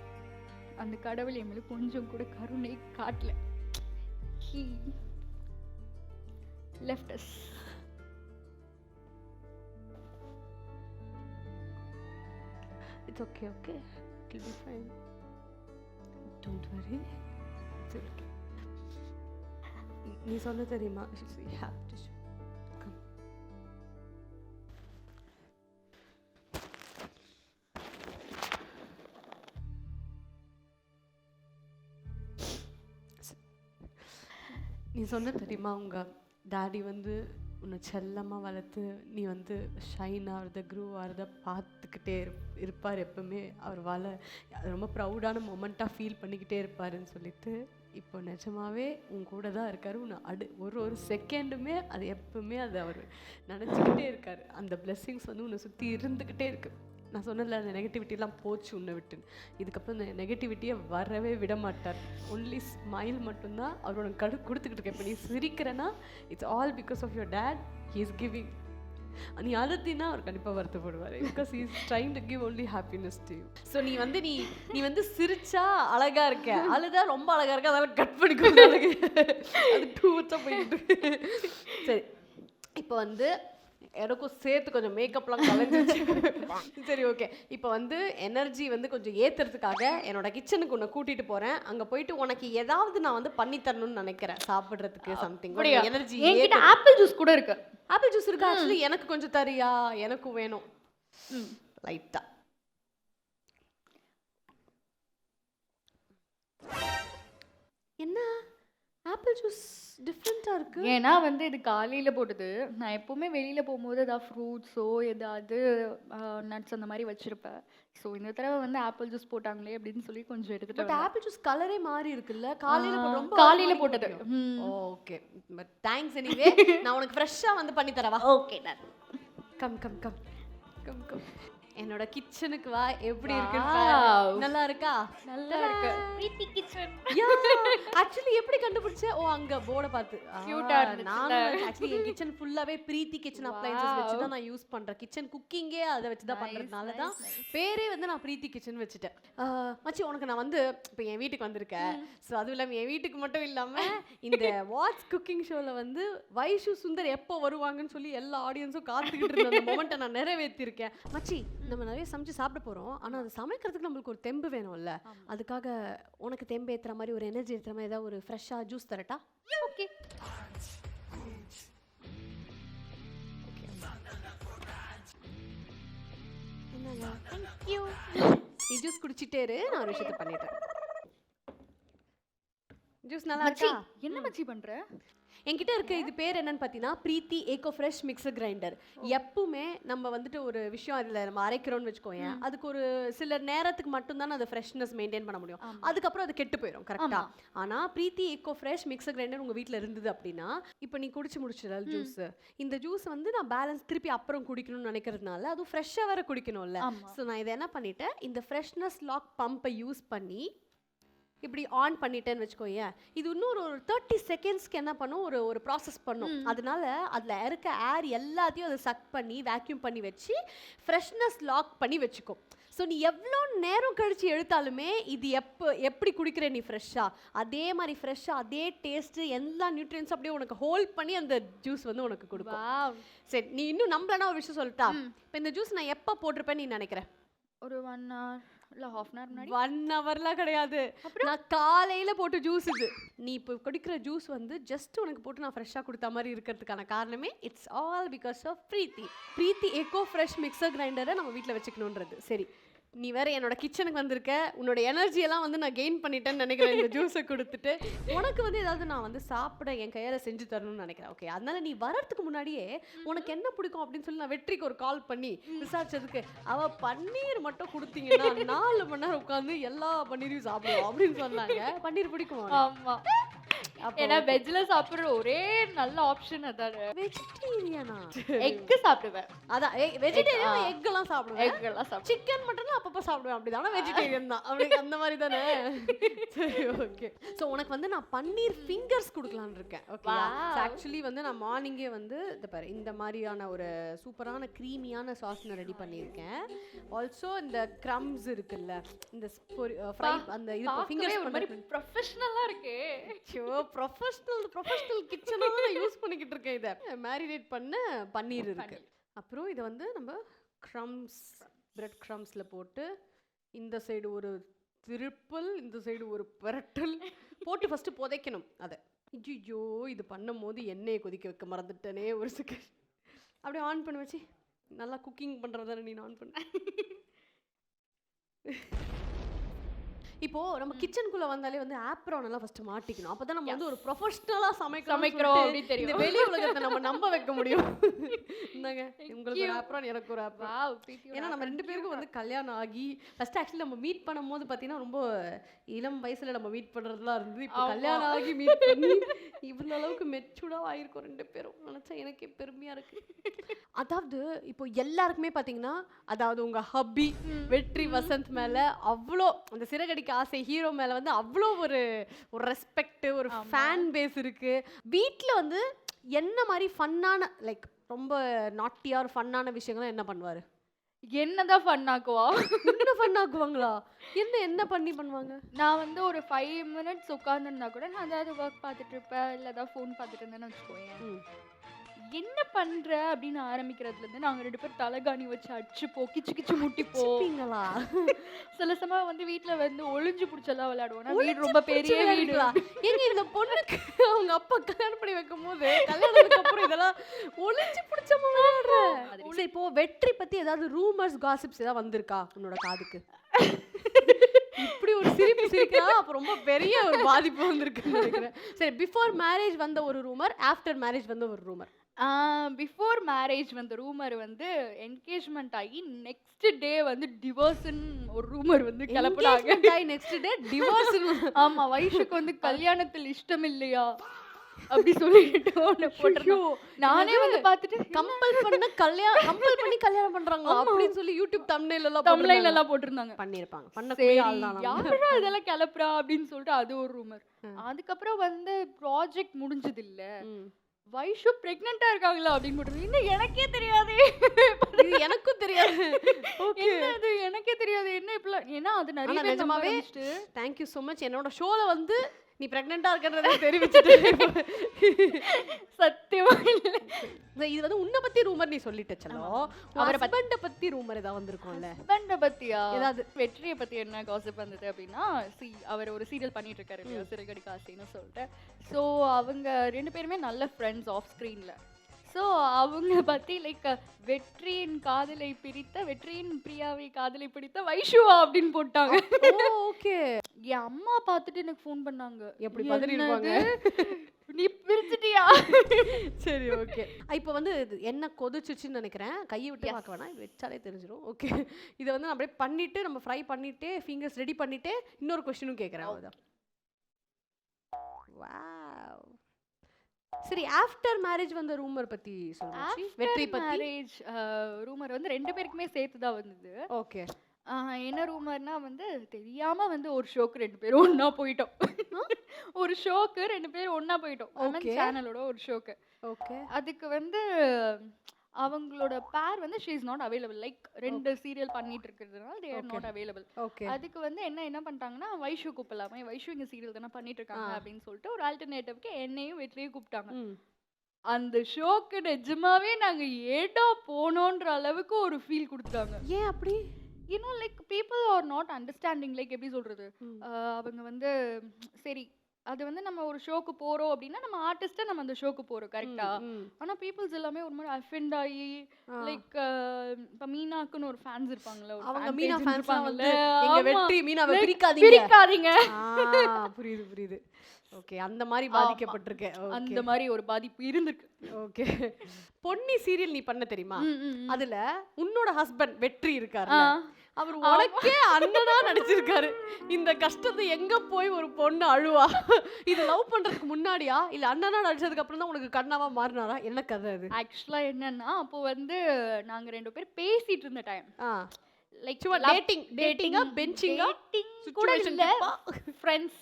அந்த கடவுள் என் மேலே கொஞ்சம் கூட கருணை காட்டல. He left us. It's okay. It'll be fine. Don't worry. It's okay. நீ சொன்ன தெரியுமா? You have to show. Come. நீ சொன்ன தெரியுமா, உங்கள் டாடி வந்து உன்னை செல்லமாக வளர்த்து நீ வந்து ஷைன் ஆகிறத க்ரூ ஆகிறத பார்த்துக்கிட்டே இருப்பார் எப்பவுமே. அவர் ரொம்ப ப்ரௌடான மொமெண்ட்டாக ஃபீல் பண்ணிக்கிட்டே இருப்பாருன்னு சொல்லிட்டு இப்போ நிஜமாவே உன் கூட தான் இருக்கார். உன்னை ஒரு செகண்டுமே அது எப்பவுமே அது அவர் நினச்சிக்கிட்டே இருக்கார். அந்த பிளெஸ்ஸிங்ஸ் வந்து உன்னை சுற்றி இருந்துக்கிட்டே இருக்கு. நான் சொன்னதில்ல, அந்த நெகட்டிவிட்டிலாம் போச்சு உன்னை விட்டு. இதுக்கப்புறம் இந்த நெகட்டிவிட்டியை வரவே விட மாட்டார். ஒன்லி ஸ்மைல் மட்டும்தான் அவரோட கொடுத்துக்கிட்டு இருக்கேன். இப்போ நீ சிரிக்கிறேன்னா it's all because of your dad. He is giving. நீ அழுத்தினா அவர் கண்டிப்பாக வருத்தப்படுவார். Because he is trying to give only happiness to you. So நீ வந்து சிரிச்சா அழகா இருக்க, அழுதா ரொம்ப அழகா இருக்க, அதெல்லாம் கட் பண்ணிக்கோங்க. அது டூ வச்சா போயிட்டு. சரி, இப்போ வந்து எனக்கும் சேர்த்து கொஞ்சம் மேக்கப்லாம் கலைஞ்சிருச்சு. சரி ஓகே. இப்போ வந்து எனர்ஜி வந்து கொஞ்சம் ஏத்துறதுக்காக என்னோட கிச்சனுக்கு உன்னை கூட்டிட்டு போறேன். அங்க போயிட்டு உனக்கு ஏதாவது நான் வந்து பண்ணி தரணும்னு நினைக்கிறேன் சாப்பிடுறதுக்கு சம்திங். எனர்ஜி என்கிட்ட ஆப்பிள் ஜூஸ் கூட இருக்கு. ஆப்பிள் ஜூஸ் இருக்கு. ஆக்சுவலி எனக்கு கொஞ்சம் தரியா? எனக்கும் வேணும் லைட்டா. என்ன ஆப்பிள் ஜூஸ் டிஃப்ரெண்டா இருக்கு? ஏன்னா வந்து இது காலையில போட்டது. நான் எப்பவுமே வெளியில போகும்போது ஏதாவது ஃப்ரூட்ஸோ ஏதாவது நட்ஸ் அந்த மாதிரி வச்சிருப்பேன். ஸோ இந்த தடவை வந்து ஆப்பிள் ஜூஸ் போட்டாங்களே அப்படின்னு சொல்லி கொஞ்சம் எடுத்துட்டு பட் ஆப்பிள் ஜூஸ் கலரே மாறி இருக்குல்ல காலையில ரொம்ப காலையில போட்டது. Okay but thanks anyway. நான் உனக்கு ஃப்ரெஷ்ஷா வந்து பண்ணி தரவா? Okay done. Come come come come come. என்னோட கிச்சனுக்கு வா. எப்படி இருக்கு? நல்லா இருக்கா? நல்லா இருக்கு. பிரீத்தி கிச்சன். யா ஆக்சுவலி எப்படி கண்டுபிடிச்ச? ஓ அங்க போர்ட பார்த்து. கியூட்டா இருந்துச்சு. நான் ஆக்சுவலி என் கிச்சன் ஃபுல்லாவே பிரீத்தி கிச்சன் அப்ளையன்சஸ் வச்சு தான் நான் யூஸ் பண்றேன். கிச்சன் குக்கிங்கே அதை வச்சு தான் பண்றதுனால தான் பேரே வந்து நான் பிரீத்தி கிச்சன் வச்சுட்டேன். மச்சி உனக்கு நான் வந்து இப்போ என் வீட்டுக்கு வந்திருக்கேன். ஸோ அதுவும் இல்லாமல் என் வீட்டுக்கு மட்டும் இல்லாமல் இந்த வாட்ஸ் குக்கிங் ஷோவில் வந்து வைஷு சுந்தர் எப்போ வருவாங்கன்னு சொல்லி எல்லா ஆடியன்ஸும் காத்துக்கிட்டு இருந்த அந்த மொமெண்ட்டை நான் நிறைவேற்றிருக்கேன். மச்சி நம்ம நிறைய சமைச்சு சாப்பிட போகிறோம். ஆனால் அது சமைக்கிறதுக்கு நம்மளுக்கு ஒரு தெம்பு வேணும்ல. அதுக்காக உனக்கு தெம்பு ஏற்றுற மாதிரி ஒரு எனர்ஜி ஏற்றுற மாதிரி ஏதாவது ஒரு ஃப்ரெஷ்ஷாக ஜூஸ் தரட்டா? ஓகே. நீ ஜூஸ் குடிச்சிட்டே இரு. நான் ஒரு விஷயத்தை பண்ணிட்டேன். ஜூஸ் நல்லா மச்சி இருக்கா? என்ன மச்சி பண்ற? என்கிட்ட இருக்க இது பேர் என்னன்னு பார்த்தீங்கன்னா பிரீத்தி ஏகோ ஃப்ரெஷ் மிக்சர் கிரைண்டர். எப்பவுமே நம்ம வந்துட்டு ஒரு விஷயம் அதில் நம்ம அரைக்கிறோம்னு வச்சுக்கோங்க, அதுக்கு ஒரு சில நேரத்துக்கு மட்டும்தான் அந்த ஃப்ரெஷ்னஸ் மெயின்டைன் பண்ண முடியும். அதுக்கப்புறம் அது கெட்டு போயிடும் கரெக்டா. ஆனால் பிரீத்தி ஏகோ ஃப்ரெஷ் மிக்சர் கிரைண்டர் உங்கள் வீட்டில் இருந்தது அப்படின்னா, இப்போ நீ குடிச்சு முடிச்சிடல ஜூஸ், இந்த ஜூஸ் வந்து நான் பேலன்ஸ் திருப்பி அப்புறம் குடிக்கணும்னு நினைக்கிறதுனால அதுவும் ஃப்ரெஷ்ஷாக வேற குடிக்கணும்ல. ஸோ நான் இதை என்ன பண்ணிட்டேன், இந்த ஃப்ரெஷ்னஸ் லாக் பம்பை யூஸ் பண்ணி இப்படி ஆன் பண்ணிட்டேன்னு வச்சுக்கோங்க, இது இன்னும் ஒரு 30 செகண்ட்ஸ்க்கு என்ன பண்ணும், ஒரு ப்ராசஸ் பண்ணும். அதனால அதில் இருக்க ஏர் எல்லாத்தையும் அதை சக் பண்ணி வேக்யூம் பண்ணி வச்சு ஃப்ரெஷ்னஸ் லாக் பண்ணி வச்சுக்கும். ஸோ நீ எவ்வளோ நேரம் கழித்து எடுத்தாலுமே இது எப்படி குடிக்கிற நீ ஃப்ரெஷ்ஷாக அதே மாதிரி ஃப்ரெஷ்ஷாக அதே டேஸ்ட்டு எல்லா நியூட்ரியன்ஸ் அப்படியே உனக்கு ஹோல்ட் பண்ணி அந்த ஜூஸ் வந்து உனக்கு கொடுக்கும். சரி நீ இன்னும் நம்பலன்னா ஒரு விஷயம் சொல்லிட்டா, இப்போ இந்த ஜூஸ் நான் எப்போ போட்டிருப்பேன் நீ நினைக்கிற? ஒரு 1 hour இல்ல half an hour முன்னாடி. 1 hourலாம் கிடையாது. நான் காலையில போட்டு ஜூஸ் இது. நீ இப்போ குடிக்கிற ஜூஸ் வந்து ஜஸ்ட் உனக்கு போட்டு நான் ஃப்ரெஷ்ஷாக கொடுத்த மாதிரி இருக்கிறதுக்கான காரணமே இட்ஸ் ஆல் பிகாஸ் ஆஃப் பிரீத்தி ஏகோ ஃப்ரெஷ் மிக்சர் கிரைண்டரை நம்ம வீட்டில் வச்சுக்கணுன்றது. சரி நீ வேற என்னோட கிச்சனுக்கு வந்திருக்க, உன்னோட எனர்ஜியெல்லாம் வந்து நான் கெயின் பண்ணிட்டேன்னு நினைக்கிறேன் இந்த ஜூஸை கொடுத்துட்டு. உனக்கு வந்து ஏதாவது நான் வந்து சாப்பிட என் கையால் செஞ்சு தரணும்னு நினைக்கிறேன். ஓகே அதனால நீ வரதுக்கு முன்னாடியே உனக்கு என்ன பிடிக்கும் அப்படின்னு சொல்லி நான் வெற்றிக்கு ஒரு கால் பண்ணி விசாரிச்சதுக்கு, அவள் பன்னீர் மட்டும் கொடுத்தீங்கன்னா 4 மணி நேரம் உட்காந்து எல்லா பன்னீரையும் சாப்பிடுவோம் அப்படின்னு சொன்னாங்க. பன்னீர் பிடிக்கும்? ஆமா. ஏன்னா வெஜ்ல சாப்பிடுற ஒரே நல்ல ஆப்ஷன் அதானே. வெஜிடேரியனா? எக் சாப்பிடுவேன். அதான் வெஜிடேரியன் எக் எல்லாம் சாப்பிடுவேன். எக் எல்லாம் சாப்பிடுவேன். சிக்கன் மட்டன் அப்பப்போ சாப்பிடுவேன் அப்படிதான். ஆனால் வெஜிடேரியன் தான் அப்படி அந்த மாதிரி தானே. சரி ஓகே. ஸோ உனக்கு வந்து நான் பன்னீர் ஃபிங்கர்ஸ் கொடுக்கலான்னு இருக்கேன். ஓகே ஆக்சுவலி வந்து நான் மார்னிங்கே வந்து இந்த பாரு இந்த மாதிரியான ஒரு சூப்பரான க்ரீமியான சாஸ் நான் ரெடி பண்ணியிருக்கேன். ஆல்சோ இந்த க்ரம்ஸ் இருக்குல்ல, இந்த ஃப்ரை அந்த இது ஃபிங்கர்ஸ் ஒரு மாதிரி ப்ரொஃபஷனலா இருக்கே. ப்ரொஃபஷனல் கிச்சனாக நான் யூஸ் பண்ணிக்கிட்டு இருக்கேன். இதை மேரினேட் பண்ண பன்னீர் இருக்கு. அப்புறம் இதை வந்து நம்ம க்ரம்ஸ் பிரெட் க்ரம்ஸில் போட்டு இந்த சைடு ஒரு திருப்பல் இந்த சைடு ஒரு பிரட்டல் போட்டு ஃபஸ்ட்டு புதைக்கணும். அதை ஐயோ இது பண்ணும் போது எண்ணெயை கொதிக்க வைக்க மறந்துட்டேனே ஒரு செகண்ட். அப்படியே ஆன் பண்ணி வச்சு நல்லா குக்கிங் பண்ணுறதானே நீ ஆன் பண்ண. இப்போ நம்ம கிச்சனுக்குள்ள வந்தாலே வந்து ஆப்ரான் எல்லாம் ஃபர்ஸ்ட் மாட்டிக்கணும். அப்பதான் நம்ம வந்து ஒரு ப்ரொஃபஷனலா சமைக்கிறோம் அப்படின்னு தெரியும். இந்த வெளி உலகத்தை நம்ம நம்ப வைக்க முடியும். என்னங்க உங்களுக்கு ஒரு ஆப்ரான் எனக்கு ஒரு ஆப்ரான். ஏன்னா நம்ம 2 பேருக்கும் வந்து கல்யாணம் ஆகி ஃபர்ஸ்ட் ஆக்சுவலி நம்ம மீட் பண்ணும்போது பார்த்தீங்கன்னா ரொம்ப இளம் வயசுல நம்ம மீட் பண்றதுலாம் இருந்து இப்போ கல்யாணம் ஆகி மீட் பண்ணி இவ்வளோ அளவுக்கு மெச்சூர்டா ஆயிருக்கும் 2 பேரும். நினைச்சா எனக்கே பெருமையா இருக்கு. அதாவது இப்போ எல்லாருக்குமே பார்த்தீங்கன்னா அதாவது உங்க ஹப்பி வெற்றி வசந்த் மேல அவ்வளோ அந்த சிறகடி ஆசை ஹீரோ மேல வந்து அவ்வளோ ஒரு ரெஸ்பெக்ட் ஒரு ஃபேன் பேஸ் இருக்கு. வீட்ல வந்து என்ன மாதிரி ஃபன்னான லைக் ரொம்ப நாட்டியா ஒரு ஃபன்னான விஷயங்கள்லாம் என்ன பண்ணுவாரு? என்னதான் ஃபன் ஆக்குவா? என்ன ஃபன் ஆக்குவாங்களா? என்ன பண்ணி பண்ணுவாங்க? நான் வந்து ஒரு 5 minutes உட்கார்ந்துருந்தா கூட நான் ஏதாவது ஒர்க் பார்த்துட்டு இருப்பேன், இல்லை ஏதாவது ஃபோன் பார்த்துட்டு இருந்தேன்னு வச்சுக்கோங்க. என்ன பண்ற அப்படின்னு ஆரம்பிக்கிறதுல இருந்து நாங்க 2 பேரும் தலகாணி வச்சு அடிச்சுப்போம், கிச்சு கிச்சு முட்டிப்போம். சிப்பிங்களா? சில சமயம் வந்து வீட்ல வந்து ஒளிஞ்சு புடிச்செல்லாம் விளையாடுவோம். ஆனா வீடு ரொம்ப பெரிய வீடு. ஏங்க இந்த பொண்ணுக்கு அவங்க அப்பா கல்யாணம் பண்ணி வைக்கும்போது கல்யாணத்துக்கு அப்புறம் இதெல்லாம் ஒளிஞ்சு பிடிச்சமா விளையாடுற. சரி, இப்போ வெற்றி பத்தி ஏதாவது ரூமர்ஸ் காசிப்ஸ் ஏதாவது வந்திருக்கா உன்னோட காதுக்கு? இப்படி ஒரு சிரிப்பு சிரிக்கிறா, அப்ப ரொம்ப பெரிய ஒரு பாதிப்பு வந்திருக்குன்னு நினைக்கிறேன். சரி, பிஃபோர் மேரேஜ் வந்த ஒரு ரூமர், ஆஃப்டர் மேரேஜ் வந்த ஒரு ரூமர். பிஃபோர் மேரேஜ் வந்த ரூமர் வந்து என்கேஜ்மெண்ட் ஆகி நெக்ஸ்ட் டே வந்து டிவோர்ஸ்னு ஒரு ரூமர் வந்து கிளப்புனாங்க. Next day divorce. ஆமா, வைஷுக்கு வந்து கல்யாணத்தில் இஷ்டம் இல்லையா அப்படி சொல்லிட்டு ஒண்ணு போட்டுருக்கோம். நானே வந்து பார்த்துட்டு கம்பல் பண்ணி கல்யாணம் பண்றாங்களா அப்படின்னு சொல்லி யூடியூப் தம்ப்நெயில் எல்லாம் போட்டிருந்தாங்க. பண்ணிருப்பாங்க. பண்ணக்கூடிய ஆள் தான். யாரா இதெல்லாம் கிளப்புறா அப்படின்னு சொல்லிட்டு அது ஒரு ரூமர். அதுக்கப்புறம் வந்து ப்ராஜெக்ட் முடிஞ்சது இல்ல, வைஷு பிரெக்னெண்டா இருக்காங்களா அப்படின்னு போட்டிருந்தேன். இன்னும் எனக்கே தெரியாது. எனக்கும் தெரியாது. அது எனக்கே தெரியாது என்ன இப்பெல்லாம். ஏன்னா அது நிறைய நிஜமாவே தேங்க்யூ ஸோ மச். என்னோட ஷோல வந்து நீ பிரெக்னெண்டா இருக்கன்றதை தெரிவிச்சுட்டு சத்தியமா இது வந்து உன்னை பத்தி ரூமர் நீ சொல்லிட்ட. செல்லோ, அவரை ஹஸ்பண்ட பத்தி ரூமர் ஏதாவது வந்திருக்கும்ல? ஹஸ்பண்ட பத்தியா? ஏதாவது வெற்றியை பத்தி என்ன காசிப் வந்தது அப்படின்னா, அவர் ஒரு சீரியல் பண்ணிட்டு இருக்காரு இல்லையா, சிறகடி காசின்னு சொல்லிட்டு. ஸோ அவங்க 2 பேருமே நல்ல ஃப்ரெண்ட்ஸ் ஆஃப் ஸ்க்ரீன்ல. ஸோ அவங்க பத்தி லைக் வெற்றியின் காதலை பிரித்த, வெற்றியின் பிரியாவை காதலை பிடித்த வைஷுவா அப்படின்னு போட்டாங்க. ஓகே. என் அம்மா பார்த்துட்டு எனக்கு ஃபோன் பண்ணாங்க. எப்படி பதறிடுவாங்க? நீ பிரிச்சிட்டியா? சரி, ஓகே. இப்போ வந்து என்ன கொதிச்சுச்சுன்னு நினைக்கிறேன். கையை விட்டு பார்க்க வேணாம், இது வச்சாலே தெரிஞ்சிடும். ஓகே, இதை வந்து அப்படியே பண்ணிட்டு நம்ம ஃப்ரை பண்ணிட்டு ஃபிங்கர்ஸ் ரெடி பண்ணிட்டு இன்னொரு கொஸ்டினும் கேட்குறேன். அவ்வளோதான். வாவ். சரி, ஆஃப்டர் மேரேஜ் வந்த ரூமர் பத்தி சொல்லுங்க. வெற்றி பத்தி மேரேஜ் ரூமர் வந்து 2 பேருக்குமே சேர்த்து தான் வந்தது. ஓகே. என்ன ரூமர்னா வந்து தெரியாம வந்து ஒரு ஷோக்கு 2 பேரும் ஒண்ணா போயிட்டோம். ஒரு ஷோக்கு 2 பேரும் ஒண்ணா போயிட்டோம். சேனலோட ஒரு ஷோக்கு. ஓகே. அதுக்கு வந்து அவங்களோட பேர் வந்து she is not available. Like 2 serial பண்ணிட்டு இருக்கிறதுனால தே ஆர் நாட் அவைலபிள். அதுக்கு வந்து என்ன பண்ணிட்டாங்கன்னா, வைஷு கூப்பிடலாமே, வைஷு இங்க சீரியல் தானே பண்ணிட்டு இருக்காங்க அப்படின்னு சொல்லிட்டு ஒரு ஆல்டர்னேட்டிவ்க்கு என்னையும் வெற்றியும் கூப்பிட்டாங்க. அந்த ஷோக்கு நிஜமாவே நாங்க ஏடா போனோன்ற அளவுக்கு ஒரு ஃபீல் கொடுத்தாங்க. ஏன் அப்படி? Like people are not understanding. Like எப்படி சொல்றது, அவங்க வந்து சரி அது வந்து நம்ம ஒரு ஷோக்கு போறோம் அப்படின்னா நம்ம ஆர்டிஸ்டா நம்ம அந்த ஷோக்கு போறோம் கரெக்டா. ஆனா பீப்புள்ஸ் எல்லாமே ஒரு மாதிரி அஃபெண்ட் ஆகி லைக் இப்ப மீனாக்குன்னு ஒரு ஃபேன்ஸ் இருப்பாங்கல்ல, அவங்க மீனா ஃபேன்ஸ் வந்து எங்க வெற்றி மீனாவை பிரிக்காதீங்க. புரியுது. ஓகே, அந்த மாதிரி பாதிக்கப்பட்டிருக்கேன். அந்த மாதிரி ஒரு பாதிப்பு இருந்திருக்கு. ஓகே. பொன்னி சீரியல் நீ பண்ண தெரியுமா? அதுல உன்னோட ஹஸ்பண்ட் வெற்றி இருக்காரு, அவர் உனக்கே அண்ணனா நடிச்சிருக்காரு. இந்த கஷ்டத்தை எங்க போய் ஒரு பொண்ணு அழுவா? இது லவ் பண்றதுக்கு முன்னாடியா இல்ல அண்ணனா நடிச்சதுக்கு அப்புறம் தான் உனக்கு கண்ணாவா மாறினாரா? என்ன கதை அது? ஆக்சுவலா என்னன்னா, அப்போ வந்து நாங்க 2 பேர் பேசிட்டு இருந்த டைம். லைக் டேட்டிங்கா பெஞ்சிங்கா கூட இல்ல, friends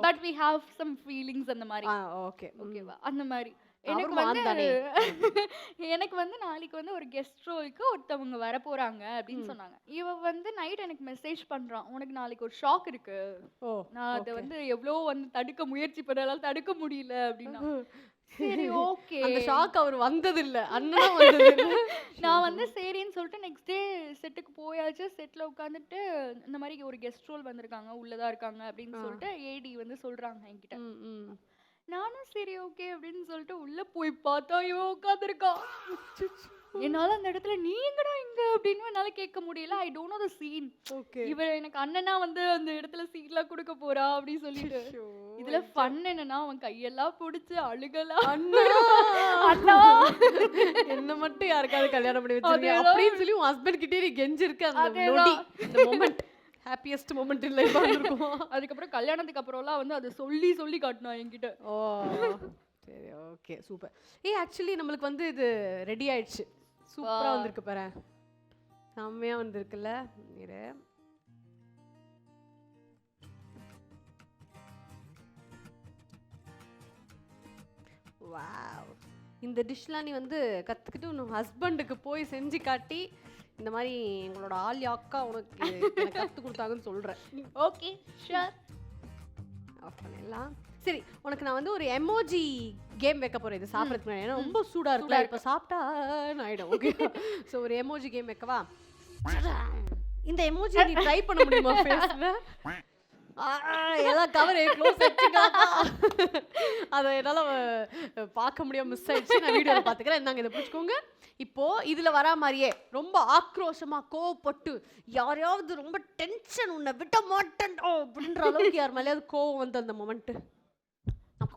but we have some feelings அந்த மாதிரி. ஓகேவா? அந்த மாதிரி எனக்கு வந்து நாளைக்கு வந்து ஒரு கெஸ்ட் ரோலுக்கு ஒருத்தவங்க வர போறாங்க அப்படின்னு சொன்னாங்க. இவ வந்து நைட் எனக்கு மெசேஜ் பண்றான், உனக்கு நாளைக்கு ஒரு ஷாக் இருக்கு, நான் அதை வந்து எவ்வளோ வந்து தடுக்க முயற்சி பண்ணாலும் தடுக்க முடியல அப்படின்னா. சரி, ஓகே. அந்த ஷாக் அவர் வந்ததில்ல, அண்ணனா வந்ததில்ல. நான் வந்து சரின்னு சொல்லிட்டு நெக்ஸ்ட் டே செட்டுக்கு போயாச்சு. செட்ல உட்காந்துட்டு இந்த மாதிரி ஒரு கெஸ்ட் ரோல் வந்திருக்காங்க, உள்ளதா இருக்காங்க அப்படின்னு சொல்லிட்டு ஏடி வந்து சொல்றாங்க என்கிட்ட. நானும் சரி ஓகே அப்படின்னு சொல்லிட்டு உள்ள போய் பார்த்தா இவ உட்காந்துருக்கா. என்னால அந்த இடத்துல நீ எங்கடா இங்க அப்படின்னு என்னால கேட்க முடியல. I don't know the scene. இவ எனக்கு அண்ணனா வந்து அந்த இடத்துல சீட்லாம் கொடுக்க போறா அப்படின்னு சொல்லிட்டு. இதுல ஃபன் என்னன்னா, அவன் கையெல்லாம் பிடிச்சு அழுகலாம். அண்ணா என்ன மட்டும் யாருக்காவது கல்யாணம் பண்ணி வச்சிருக்கீங்க அப்படின்னு சொல்லி உன் ஹஸ்பண்ட் கிட்டே நீ கெஞ்சிருக்க. அந்த நொடி, அந்த மொமெண்ட் ஹாப்பியஸ்ட் மொமெண்ட் இல்ல இப்ப இருக்கும். அதுக்கப்புறம் கல்யாணத்துக்கு அப்புறம்லாம் வந்து அதை சொல்லி காட்டினா என்கிட்ட. ஓ சரி, ஓகே, சூப்பர். ஆக்சுவலி நம்மளுக்கு வந்து இது ரெடி ஆயிடுச்சு. சூப்பரா வந்திருக்கு பாரு, செம்மையா வந்திருக்குல்ல. இரு, வாவ். இந்த டிஷ்லாம் நீ வந்து கற்றுக்கிட்டு உன் ஹஸ்பண்டுக்கு போய் செஞ்சு காட்டி இந்த மாதிரி எங்களோட ஆலி அக்கா உனக்கு எனக்கு கற்றுக் கொடுத்தாங்கன்னு சொல்கிறேன். Okay, sure. ஆஃப் பண்ணிடலாம். சரி உனக்கு நான் வந்து ஒரு எமோஜி கேம் வைக்க போறேன் இது சாப்பிட்றதுக்கு முன்னாடி. ஏன்னா ரொம்ப சூடா இருக்குல்ல, இப்போ சாப்பிட்டா ஆயிடும். ஓகே, ஸோ ஒரு எமோஜி கேம் வைக்கவா? இந்த எமோஜி நீ ட்ரை பண்ண முடியுமா ஃபேஸ்ல? எல்லாம் கவர் க்ளோஸ் வச்சுக்கலாமா? அதை என்னால் பார்க்க முடியாம மிஸ் ஆயிடுச்சு. நான் வீடியோவில் பார்த்துக்கிறேன். இந்தாங்க இதை பிடிச்சிக்கோங்க. இப்போ இதுல வரா மாதிரியே ரொம்ப ஆக்ரோஷமா கோவப்பட்டு யாரையாவது ரொம்ப டென்ஷன் உன்னை விட மாட்டேன் அப்படின்ற அளவுக்கு யார் மேலேயாவது கோவம் வந்து அந்த மொமெண்ட்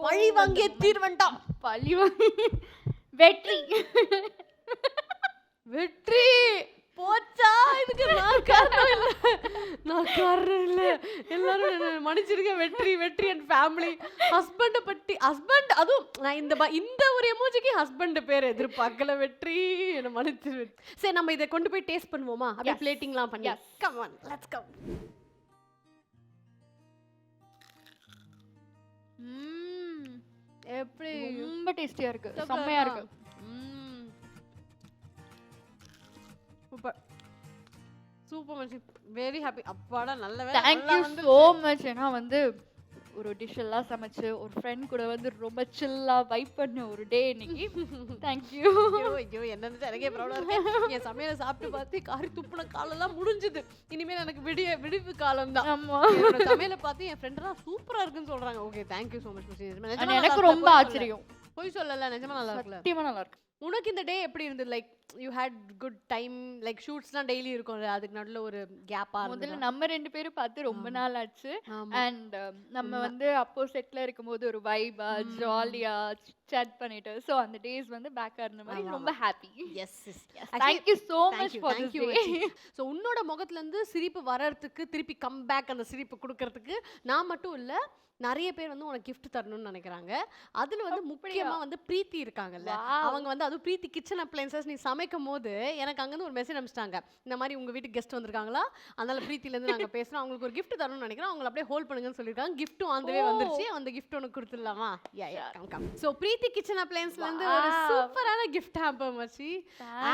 பழி வாங்கிய தீர்வண்டா. பழி வாங்கி வெற்றி வெற்றி போச்சா? இதுக்கு நான் காரணம் இல்லை, நான் காரணம் இல்லை. எல்லாரும் என்ன மன்னிச்சிருக்கேன். வெற்றி வெற்றி அண்ட் ஃபேமிலி ஹஸ்பண்டை பற்றி ஹஸ்பண்ட், அதுவும் நான் இந்த ஒரு எமோஜிக்கு ஹஸ்பண்ட் பேர் எதிர்பார்க்கல. வெற்றி என்ன மன்னிச்சிரு. சரி நம்ம இதை கொண்டு போய் டேஸ்ட் பண்ணுவோமா? அப்படியே பிளேட்டிங்லாம் பண்ணி. Come on let's come. எப்படி ரொம்ப டேஸ்டியா இருக்கு, செம்மையா இருக்கு. சூப்பர் சூப்பர் மச்சி, வெரி ஹாப்பி. அப்பாடா நல்ல வேளை. Thank you so much. ஏன்னா வந்து ஒரு டிஷ் எல்லாம் சமைச்சு ஒரு ஃப்ரெண்ட் கூட வந்து ரொம்ப சில்லா வைப் பண்ண ஒரு டே இன்னைக்கு. Thank you. ஐயோ என்னன்னு எனக்கே ப்ரௌடா இருக்கு. என் சமையலை சாப்பிட்டு பார்த்து காரி துப்புன காலெல்லாம் முடிஞ்சுது. இனிமேல் எனக்கு விடிவு காலம் தான். ஆமா, என்னோட சமையலை பார்த்து என் ஃப்ரெண்டெல்லாம் சூப்பரா இருக்குன்னு சொல்றாங்க. Okay thank you so much மச்சி. எனக்கு ரொம்ப ஆச்சரியம். போய் சொல்லல, நிஜமா நல்லா இருக்குல்ல? சத்தியமா நல்லா இருக்கு. உனக்கு இந்த டே எப்படி இருந்தது? Like you had good time? Like ஷூட்ஸ்லாம் டெய்லி இருக்கும்ல, அதுக்கு நடுவில் ஒரு கேப்பா முதல்ல நம்ம 2 பேரும் பார்த்து ரொம்ப நாள் ஆச்சு. அண்ட் நம்ம வந்து அப்போ செட்ல இருக்கும்போது ஒரு வைபா ஜாலியா chat பண்ணிட்டு சோ அந்த டேஸ் வந்து பேக்கா இருந்த மாதிரி ரொம்ப happy. S thank you so much for this day. So உன்னோட முகத்துல இருந்து சிரிப்பு வரதுக்கு, திருப்பி கம் பேக் அந்த சிரிப்பு கொடுக்கறதுக்கு நான் மட்டும் இல்ல, நிறைய பேர் வந்து உனக்கு gift தரணும்னு நினைக்கிறாங்க. அதுல வந்து முக்கியமா வந்து பிரீத்தி இருக்காங்கல்ல, அவங்க வந்து அதுவும் பிரீத்தி கிச்சன் அப்ளையன்சஸ் நீ சமைக்கும் போது எனக்கு அங்கேருந்து ஒரு மெசேஜ் அனுப்பிச்சிட்டாங்க. இந்த மாதிரி உங்க வீட்டுக்கு கெஸ்ட் வந்திருக்காங்களா, அதனால பிரீத்திலேருந்து நாங்கள் பேசுகிறோம், அவங்களுக்கு ஒரு gift தரணும்னு நினைக்கிறோம், அவங்களை அப்படியே ஹோல்ட் பண்ணுங்கன்னு சொல்லியிருக்காங்க. கிஃப்ட்டும் ஆந்தவே வந்துருச்சு. அந்த கிஃப்ட் உனக்கு கொடுத்துடலாமா? கம். ஸோ பிரீத்தி கிச்சன் அப்ளையன்ஸ்லேருந்து ஒரு சூப்பரான கிஃப்ட் ஹேம்பர் மச்சி.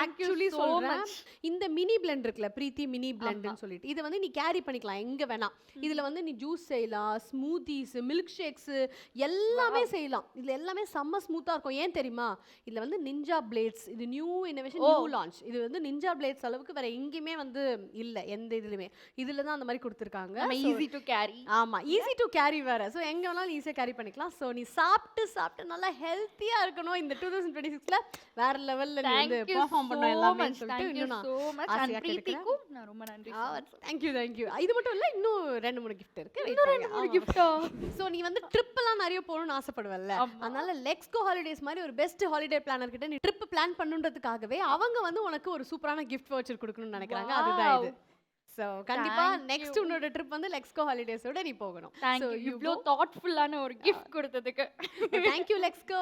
ஆக்சுவலி சொல்கிறேன், இந்த மினி பிளெண்ட் இருக்குல்ல, பிரீத்தி மினி பிளெண்ட்னு சொல்லிட்டு, இதை வந்து நீ கேரி பண்ணிக்கலாம் எங்கே வேணா. இதில் வந்து நீ ஜூஸ் செய்யலாம், ஸ்மூத்திஸ், மில்க் ஷேக்ஸ் எல்லாமே செய்யலாம். இதுல எல்லாமே செம்ம ஸ்மூத்தா இருக்கும். ஏன் தெரியுமா? இதுல வந்து நிஞ்சா பிளேட்ஸ், இது நியூ இனோவேஷன், நியூ லான்ச். இது வந்து நிஞ்சா பிளேட்ஸ் அளவுக்கு வேற எங்கேயுமே வந்து இல்ல, எந்த இதுலயுமே. இதுல தான் அந்த மாதிரி கொடுத்துருக்காங்க. Easy to carry. ஆமா, ஈஸி டு கேரி வேற. ஸோ எங்க வேணாலும் ஈஸியா கேரி பண்ணிக்கலாம். ஸோ நீ சாப்பிட்டு நல்லா ஹெல்த்தியா இருக்கணும் இந்த 2026ல, வேற லெவல்ல நீ வந்து பெர்ஃபார்ம் பண்ணணும் எல்லாமே சொல்லிட்டு இன்னும் நான் ஆசையா கேட்கிறேன். நான் ரொம்ப நன்றி. Thank you. இது மட்டும் இல்ல, இன்னும் 2-3 கிஃப்ட் இருக்கு. இன்னும் 2-3 கிஃப்டா? சோ நீ வந்து ட்ரிப் எல்லாம் நிறைய போகணும்னு ஆசைப்படுவல்ல, அதனால லெட்ஸ் கோ ஹாலிடேஸ் மாதிரி ஒரு பெஸ்ட் ஹாலிடே பிளானர் கிட்ட நீ ட்ரிப் பிளான் பண்ணுன்றதுக்காகவே அவங்க வந்து உனக்கு ஒரு சூப்பரான கிஃப்ட் வவுச்சர் கொடுக்கணும்னு நினைக்கிறாங்க. அதுதான் இது. சோ கண்டிப்பா நெக்ஸ்ட் உன்னோட ட்ரிப் வந்து லெட்ஸ் கோ ஹாலிடேஸோட நீ போகணும். சோ இவ்ளோ தாட்ஃபுல்லான ஒரு கிஃப்ட் கொடுத்ததுக்கு thank you. Let's go.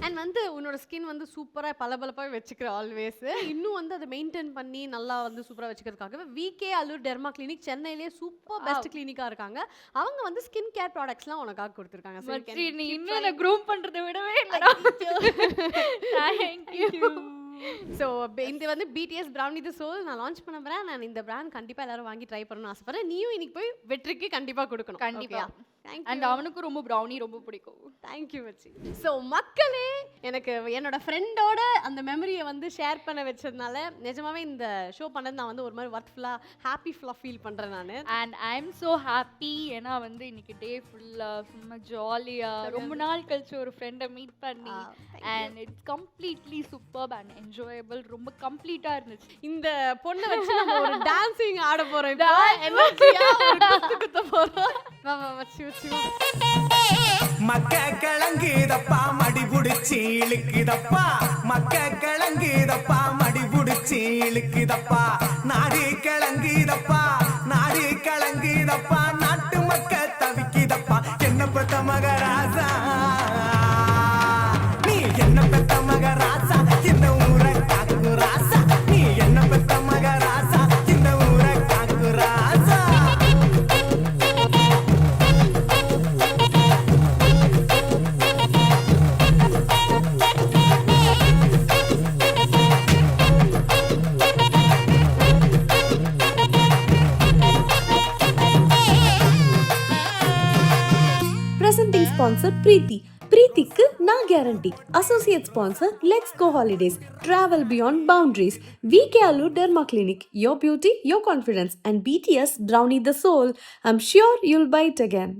And வந்து உன்னோட ஸ்கின் வந்து சூப்பரா பளபளப்பாவே வச்சுக்கிற ஆல்வேஸ். இன்னும் வந்து அதை மெயின்டைன் பண்ணி நல்லா வந்து சூப்பரா வச்சுக்கிறதுக்காகவே விகே அல்லூர் டெர்மா கிளினிக் சென்னையிலேயே சூப்பர் பெஸ்ட் கிளினிக்கா இருக்காங்க. அவங்க வந்து ஸ்கின் கேர் ப்ராடக்ட்ஸ்லாம் உனக்காக கொடுத்துருக்காங்க. மச்சி நீ இன்னும் என்ன க்ரூம் பண்றதை விடவே இல்லடா. Thank you. ஸோ இந்த வந்து பிடிஎஸ் ப்ரௌனி தி சோல் நான் லான்ச் பண்ண போகிறேன். நான் இந்த பிராண்ட் கண்டிப்பாக எல்லாரும் வாங்கி ட்ரை பண்ணணும்னு ஆசைப்படுறேன். நீயும் இன்னைக்கு போய் வெற்றிக்கு கண்டிப்பாக கொடுக்கணும். கண்டிப்பா. அண்ட் அவனுக்கு ரொம்ப ப்ரௌனி ரொம்ப பிடிக்கும். தேங்க்யூ மச்சி. ஸோ மக்களே, எனக்கு என்னோட ஃப்ரெண்டோட அந்த மெமரியை வந்து ஷேர் பண்ண வச்சதுனால நிஜமாவே இந்த ஷோ பண்ணது நான் வந்து ஒரு மாதிரி ஒர்க்ஃபுல்லாக ஹாப்பிஃபுல்லாக ஃபீல் பண்ணுறேன் நான். And I am so happy. ஏன்னா வந்து இன்னைக்கு டே ஃபுல்லாக சும்மா ஜாலியாக ரொம்ப நாள் கழிச்சு ஒரு ஃப்ரெண்டை மீட் பண்ணி and it's completely superb and enjoyable. ரொம்ப கம்ப்ளீட்டாக இருந்துச்சு. இந்த பொண்ணை வச்சு நம்ம ஒரு டான்சிங் ஆட போகிறோம். இப்போ எனர்ஜியா ஒரு குத்து குத்த போகிறோம். வா வா வச்சு மக்க கிழங்குதப்பா மடி புடிச்சி இழுக்குதப்பா, மக்க கிழங்குதப்பா மடி புடிச்சி இழுக்குதப்பா, நாடு கிழங்குதப்பா நாடு கிழங்குதப்பா, நாட்டு மக்க தவிக்குதப்பா, என்ன பெத்த மகராசா நீ, என்ன பெத்த மகராசா இந்த ஊரை காக்கு ராசா, நீ என்ன பெத்த மகராசா இந்த ஊரை காக்கு ராசா. Presenting sponsor Preeti. பிரீத்திக்கு நான் guarantee. Associate sponsor let's go holidays, travel beyond boundaries, VK Allu derma clinic, your beauty your confidence, and BTS Brownie the Soul. I'm sure you'll buy it again.